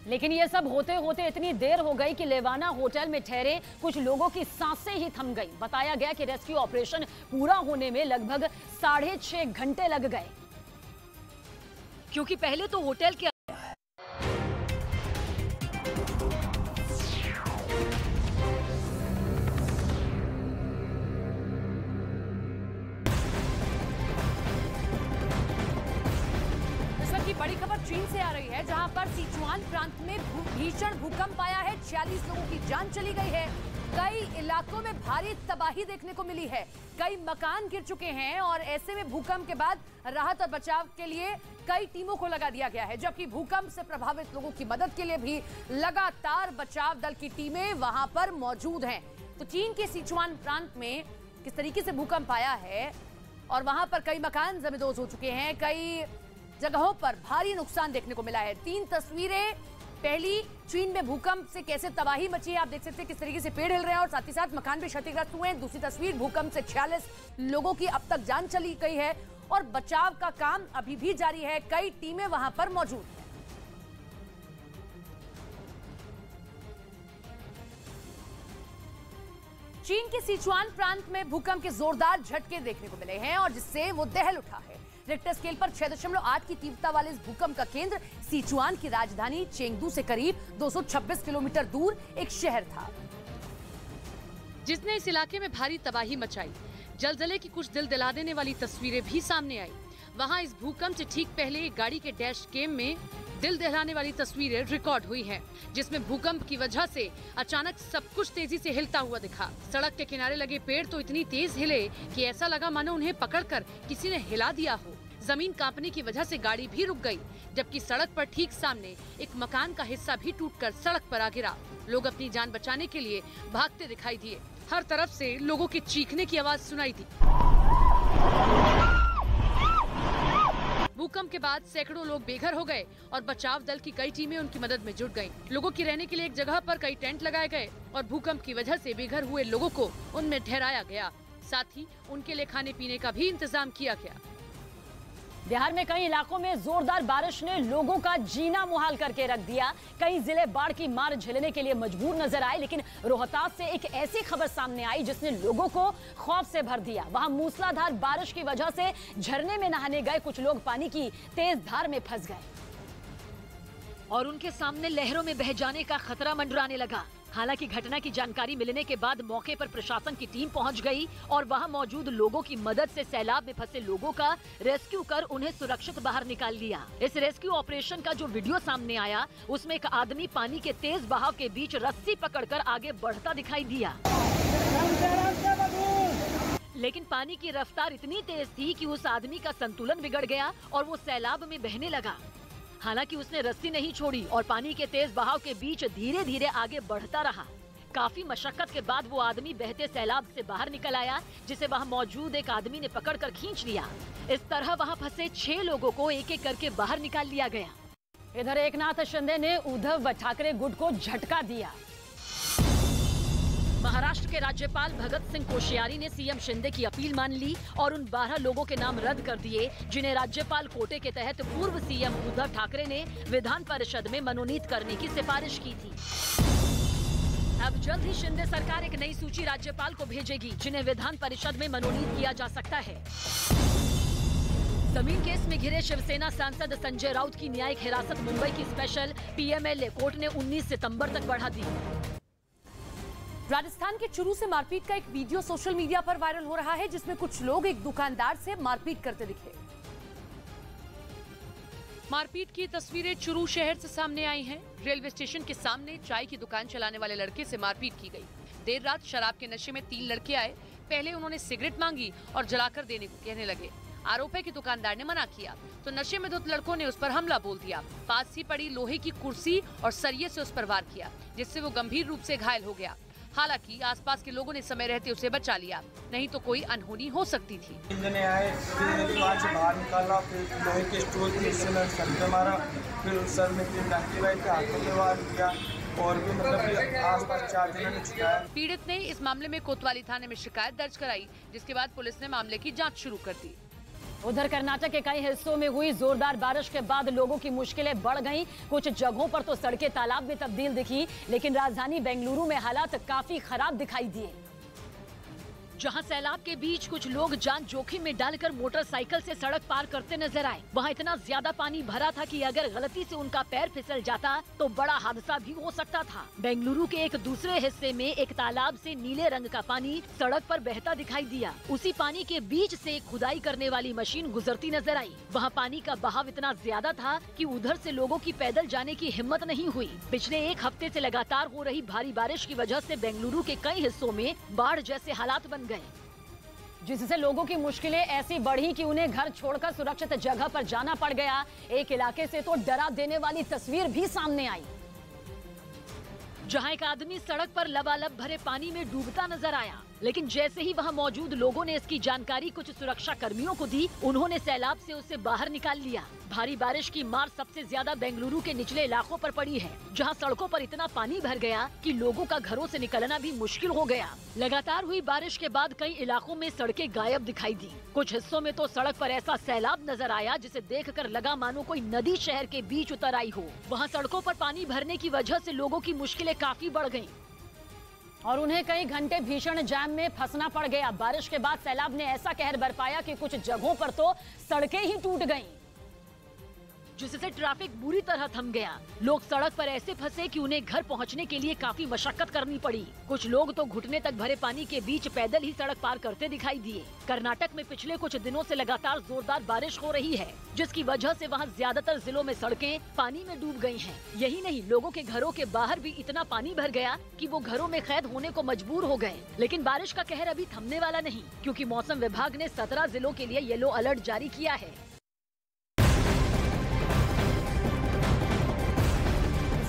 लेकिन ये सब होते होते इतनी देर हो गई कि लेवाना होटल में ठहरे कुछ लोगों की सांसें ही थम गई। बताया गया कि रेस्क्यू ऑपरेशन पूरा होने में लगभग 6.5 घंटे लग गए, क्योंकि पहले तो होटल के बड़ी खबर चीन से आ रही है, जहां पर सिचुआन प्रांत में भीषण भूकंप आया है। 46 लोगों की जान चली गई है। कई इलाकों में भारी तबाही देखने को मिली है। कई मकान गिर चुके हैं और ऐसे में भूकंप के बाद राहत और बचाव के लिए कई टीमों को लगा दिया गया है, जबकि भूकंप से प्रभावित लोगों की मदद के लिए भी लगातार बचाव दल की टीमें वहां पर मौजूद हैं। तो चीन के सिचुआन प्रांत में किस तरीके से भूकंप आया है और वहां पर कई मकान जमींदोज हो चुके हैं, कई जगहों पर भारी नुकसान देखने को मिला है। 3 तस्वीरें। पहली, चीन में भूकंप से कैसे तबाही मची है, आप देख सकते हैं किस तरीके से पेड़ हिल रहे हैं और साथ ही साथ मकान भी क्षतिग्रस्त हुए हैं। दूसरी तस्वीर, भूकंप से 46 लोगों की अब तक जान चली गई है और बचाव का काम अभी भी जारी है। कई टीमें वहां पर मौजूद हैं। चीन के सिचुआन प्रांत में भूकंप के जोरदार झटके देखने को मिले हैं और जिससे वो दहल उठा है। रिक्टर स्केल पर 6.8 की तीव्रता वाले इस भूकंप का केंद्र सिचुआन की राजधानी चेंगडू से करीब 226 किलोमीटर दूर एक शहर था, जिसने इस इलाके में भारी तबाही मचाई। जलजले की कुछ दिल दिला देने वाली तस्वीरें भी सामने आई। वहां इस भूकंप से ठीक पहले एक गाड़ी के डैश कैम में दिल दहलाने वाली तस्वीरें रिकॉर्ड हुई हैं, जिसमें भूकंप की वजह से अचानक सब कुछ तेजी से हिलता हुआ दिखा। सड़क के किनारे लगे पेड़ तो इतनी तेज हिले कि ऐसा लगा मानो उन्हें पकड़कर किसी ने हिला दिया हो। जमीन कांपने की वजह से गाड़ी भी रुक गई, जबकि सड़क पर ठीक सामने एक मकान का हिस्सा भी टूटकर सड़क पर आ गिरा। लोग अपनी जान बचाने के लिए भागते दिखाई दिए। हर तरफ से लोगों के चीखने की आवाज सुनाई दी। भूकंप के बाद सैकड़ों लोग बेघर हो गए और बचाव दल की कई टीमें उनकी मदद में जुट गईं। लोगों की रहने के लिए एक जगह पर कई टेंट लगाए गए और भूकंप की वजह से बेघर हुए लोगों को उनमें ठहराया गया। साथ ही उनके लिए खाने पीने का भी इंतजाम किया गया। बिहार में कई इलाकों में जोरदार बारिश ने लोगों का जीना मुहाल करके रख दिया। कई जिले बाढ़ की मार झेलने के लिए मजबूर नजर आए, लेकिन रोहतास से एक ऐसी खबर सामने आई जिसने लोगों को खौफ से भर दिया। वहां मूसलाधार बारिश की वजह से झरने में नहाने गए कुछ लोग पानी की तेज धार में फंस गए और उनके सामने लहरों में बह जाने का खतरा मंडराने लगा। हालांकि घटना की जानकारी मिलने के बाद मौके पर प्रशासन की टीम पहुंच गई और वहां मौजूद लोगों की मदद से सैलाब में फंसे लोगों का रेस्क्यू कर उन्हें सुरक्षित बाहर निकाल लिया। इस रेस्क्यू ऑपरेशन का जो वीडियो सामने आया उसमें एक आदमी पानी के तेज बहाव के बीच रस्सी पकड़कर आगे बढ़ता दिखाई दिया, लेकिन पानी की रफ्तार इतनी तेज थी कि उस आदमी का संतुलन बिगड़ गया और वो सैलाब में बहने लगा। हालांकि उसने रस्सी नहीं छोड़ी और पानी के तेज बहाव के बीच धीरे धीरे आगे बढ़ता रहा। काफी मशक्कत के बाद वो आदमी बहते सैलाब से बाहर निकल आया, जिसे वहां मौजूद एक आदमी ने पकड़कर खींच लिया। इस तरह वहां फंसे 6 लोगों को एक एक करके बाहर निकाल लिया गया। इधर एकनाथ शिंदे ने उद्धव ठाकरे गुट को झटका दिया। महाराष्ट्र के राज्यपाल भगत सिंह कोश्यारी ने सीएम शिंदे की अपील मान ली और उन 12 लोगों के नाम रद्द कर दिए जिन्हें राज्यपाल कोटे के तहत पूर्व सीएम उद्धव ठाकरे ने विधान परिषद में मनोनीत करने की सिफारिश की थी। अब जल्द ही शिंदे सरकार एक नई सूची राज्यपाल को भेजेगी जिन्हें विधान परिषद में मनोनीत किया जा सकता है। जमीन केस में घिरे शिवसेना सांसद संजय राउत की न्यायिक हिरासत मुंबई की स्पेशल पीएमएलए कोर्ट ने 19 सितंबर तक बढ़ा दी। राजस्थान के चुरू से मारपीट का एक वीडियो सोशल मीडिया पर वायरल हो रहा है, जिसमें कुछ लोग एक दुकानदार से मारपीट करते दिखे। मारपीट की तस्वीरें चुरू शहर से सामने आई हैं। रेलवे स्टेशन के सामने चाय की दुकान चलाने वाले लड़के से मारपीट की गई। देर रात शराब के नशे में 3 लड़के आए। पहले उन्होंने सिगरेट मांगी और जलाकर देने को कहने लगे। आरोप है कि दुकानदार ने मना किया तो नशे में धुत लड़कों ने उस पर हमला बोल दिया। पास ही पड़ी लोहे की कुर्सी और सरिये से उस पर वार किया, जिससे वो गंभीर रूप से घायल हो गया। हालांकि आसपास के लोगों ने समय रहते उसे बचा लिया, नहीं तो कोई अनहोनी हो सकती थी। जने आए, दुकान से बाहर निकाला, फिर लोहे के स्टूल के सर पे मारा, फिर सर में 3 डंडे भाई के हाथों में वार किया और भी मतलब आसपास 4 जनों ने छुड़ाया। पीड़ित ने इस मामले में कोतवाली थाने में शिकायत दर्ज कराई, जिसके बाद पुलिस ने मामले की जाँच शुरू कर दी। उधर कर्नाटक के कई हिस्सों में हुई जोरदार बारिश के बाद लोगों की मुश्किलें बढ़ गईं। कुछ जगहों पर तो सड़कें तालाब में तब्दील दिखी, लेकिन राजधानी बेंगलुरु में हालात काफी खराब दिखाई दिए। जहां सैलाब के बीच कुछ लोग जान जोखिम में डालकर मोटरसाइकिल से सड़क पार करते नजर आए। वहां इतना ज्यादा पानी भरा था कि अगर गलती से उनका पैर फिसल जाता तो बड़ा हादसा भी हो सकता था। बेंगलुरु के एक दूसरे हिस्से में एक तालाब से नीले रंग का पानी सड़क पर बहता दिखाई दिया। उसी पानी के बीच से खुदाई करने वाली मशीन गुजरती नजर आई। वहाँ पानी का बहाव इतना ज्यादा था कि उधर से लोगों की पैदल जाने की हिम्मत नहीं हुई। पिछले 1 हफ्ते से लगातार हो रही भारी बारिश की वजह से बेंगलुरु के कई हिस्सों में बाढ़ जैसे हालात बन गए, जिससे लोगों की मुश्किलें ऐसी बढ़ी कि उन्हें घर छोड़कर सुरक्षित जगह पर जाना पड़ गया। एक इलाके से तो डरा देने वाली तस्वीर भी सामने आई, जहां एक आदमी सड़क पर लबालब भरे पानी में डूबता नजर आया। लेकिन जैसे ही वहां मौजूद लोगों ने इसकी जानकारी कुछ सुरक्षा कर्मियों को दी, उन्होंने सैलाब से उसे बाहर निकाल लिया। भारी बारिश की मार सबसे ज्यादा बेंगलुरु के निचले इलाकों पर पड़ी है, जहां सड़कों पर इतना पानी भर गया कि लोगों का घरों से निकलना भी मुश्किल हो गया। लगातार हुई बारिश के बाद कई इलाकों में सड़कें गायब दिखाई दी। कुछ हिस्सों में तो सड़क पर ऐसा सैलाब नजर आया जिसे देखकर लगा मानो कोई नदी शहर के बीच उतर आई हो। वहाँ सड़कों पर पानी भरने की वजह से लोगों की मुश्किलें काफी बढ़ गयी और उन्हें कई घंटे भीषण जाम में फंसना पड़ गया। बारिश के बाद सैलाब ने ऐसा कहर बरपाया कि कुछ जगहों पर तो सड़कें ही टूट गईं। जिससे ट्रैफिक बुरी तरह थम गया। लोग सड़क पर ऐसे फंसे कि उन्हें घर पहुंचने के लिए काफी मशक्कत करनी पड़ी। कुछ लोग तो घुटने तक भरे पानी के बीच पैदल ही सड़क पार करते दिखाई दिए। कर्नाटक में पिछले कुछ दिनों से लगातार जोरदार बारिश हो रही है, जिसकी वजह से वहां ज्यादातर जिलों में सड़कें पानी में डूब गई हैं। यही नहीं, लोगों के घरों के बाहर भी इतना पानी भर गया कि वो घरों में कैद होने को मजबूर हो गए। लेकिन बारिश का कहर अभी थमने वाला नहीं, क्योंकि मौसम विभाग ने 17 जिलों के लिए येलो अलर्ट जारी किया है।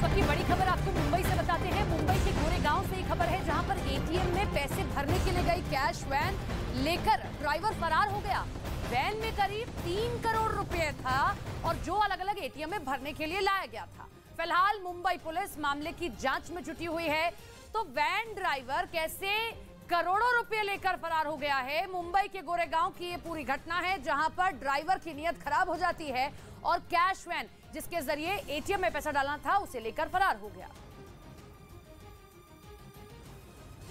की बड़ी खबर आपको मुंबई से बताते हैं। मुंबई के गोरेगांव से एक खबर है, जहां पर एटीएम में पैसे भरने के लिए गई कैश वैन लेकर ड्राइवर फरार हो गया। वैन में करीब 3 करोड़ रुपए था और जो अलग अलग एटीएम में भरने के लिए लाया गया था। फिलहाल मुंबई पुलिस मामले की जांच में जुटी हुई है। तो वैन ड्राइवर कैसे करोड़ों रुपए लेकर फरार हो गया है? मुंबई के गोरेगांव की ये पूरी घटना है, जहां पर ड्राइवर की नीयत खराब हो जाती है और कैश वैन जिसके जरिए एटीएम में पैसा डालना था उसे लेकर फरार हो गया।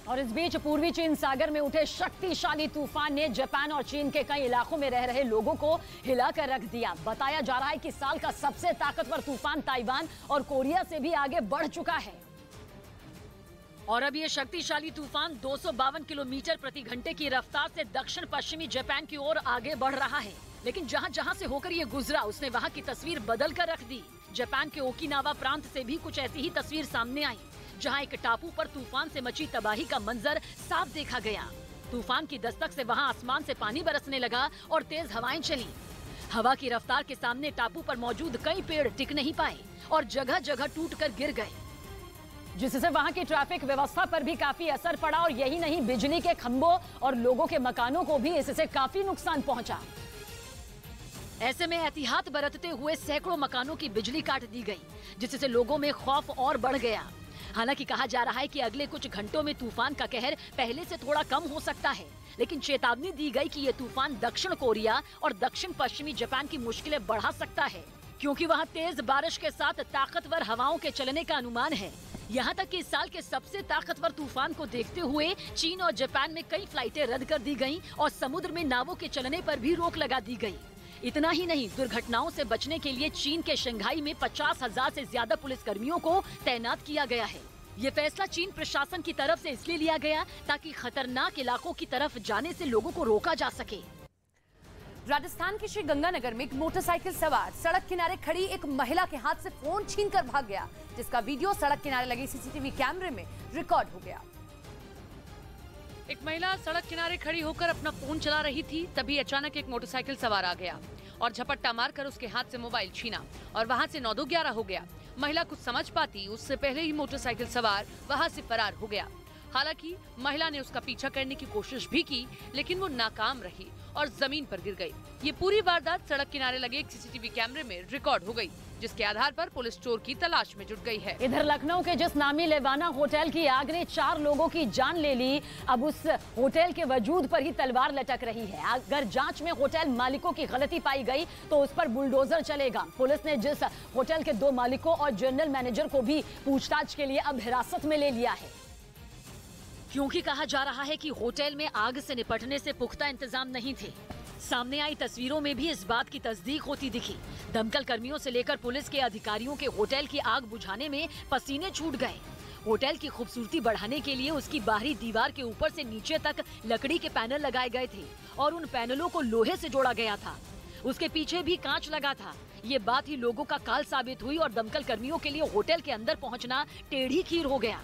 और इस बीच पूर्वी चीन सागर में उठे शक्तिशाली तूफान ने जापान और चीन के कई इलाकों में रह रहे लोगों को हिलाकर रख दिया। बताया जा रहा है कि साल का सबसे ताकतवर तूफान ताइवान और कोरिया से भी आगे बढ़ चुका है। और अब ये शक्तिशाली तूफान 252 किलोमीटर प्रति घंटे की रफ्तार से दक्षिण पश्चिमी जापान की ओर आगे बढ़ रहा है। लेकिन जहां जहां से होकर ये गुजरा, उसने वहां की तस्वीर बदल कर रख दी। जापान के ओकिनावा प्रांत से भी कुछ ऐसी ही तस्वीर सामने आई, जहां एक टापू पर तूफान से मची तबाही का मंजर साफ देखा गया। तूफान की दस्तक से वहां आसमान से पानी बरसने लगा और तेज हवाएं चली। हवा की रफ्तार के सामने टापू पर मौजूद कई पेड़ टिक नहीं पाए और जगह जगह टूटकर गिर गए, जिससे वहां की ट्रैफिक व्यवस्था पर भी काफी असर पड़ा। और यही नहीं, बिजली के खंभों और लोगों के मकानों को भी इससे काफी नुकसान पहुंचा। ऐसे में एहतियात बरतते हुए सैकड़ों मकानों की बिजली काट दी गई, जिससे लोगों में खौफ और बढ़ गया। हालांकि कहा जा रहा है कि अगले कुछ घंटों में तूफान का कहर पहले से थोड़ा कम हो सकता है, लेकिन चेतावनी दी गई कि ये तूफान दक्षिण कोरिया और दक्षिण पश्चिमी जापान की मुश्किलें बढ़ा सकता है, क्योंकि वहाँ तेज बारिश के साथ ताकतवर हवाओं के चलने का अनुमान है। यहाँ तक कि इस साल के सबसे ताकतवर तूफान को देखते हुए चीन और जापान में कई फ्लाइटें रद्द कर दी गईं और समुद्र में नावों के चलने पर भी रोक लगा दी गई। इतना ही नहीं, दुर्घटनाओं से बचने के लिए चीन के शंघाई में 50,000 से ज्यादा पुलिस कर्मियों को तैनात किया गया है। ये फैसला चीन प्रशासन की तरफ से इसलिए लिया गया ताकि खतरनाक इलाकों की तरफ जाने से लोगों को रोका जा सके। राजस्थान के श्री गंगानगर में एक मोटरसाइकिल सवार सड़क किनारे खड़ी एक महिला के हाथ से फोन छीनकर भाग गया, जिसका वीडियो सड़क किनारे लगे सीसीटीवी कैमरे में रिकॉर्ड हो गया। एक महिला सड़क किनारे खड़ी होकर अपना फोन चला रही थी, तभी अचानक एक मोटरसाइकिल सवार आ गया और झपट्टा मारकर उसके हाथ से मोबाइल छीना और वहां से 9-2-11 हो गया। महिला कुछ समझ पाती उससे पहले ही मोटरसाइकिल सवार वहां से फरार हो गया। हालांकि महिला ने उसका पीछा करने की कोशिश भी की, लेकिन वो नाकाम रही और जमीन पर गिर गई। ये पूरी वारदात सड़क किनारे लगे एक सीसीटीवी कैमरे में रिकॉर्ड हो गई, जिसके आधार पर पुलिस चोर की तलाश में जुट गई है। इधर लखनऊ के जिस नामी लेवाना होटल की आग ने 4 लोगों की जान ले ली, अब उस होटल के वजूद पर ही तलवार लटक रही है। अगर जांच में होटल मालिकों की गलती पाई गई तो उस पर बुलडोजर चलेगा। पुलिस ने जिस होटल के 2 मालिकों और जनरल मैनेजर को भी पूछताछ के लिए अब हिरासत में ले लिया है, क्योंकि कहा जा रहा है कि होटल में आग से निपटने से पुख्ता इंतजाम नहीं थे। सामने आई तस्वीरों में भी इस बात की तस्दीक होती दिखी। दमकल कर्मियों से लेकर पुलिस के अधिकारियों के होटल की आग बुझाने में पसीने छूट गए। होटल की खूबसूरती बढ़ाने के लिए उसकी बाहरी दीवार के ऊपर से नीचे तक लकड़ी के पैनल लगाए गए थे और उन पैनलों को लोहे से जोड़ा गया था। उसके पीछे भी कांच लगा था। ये बात ही लोगों का काल साबित हुई और दमकल कर्मियों के लिए होटल के अंदर पहुंचना टेढ़ी खीर हो गया।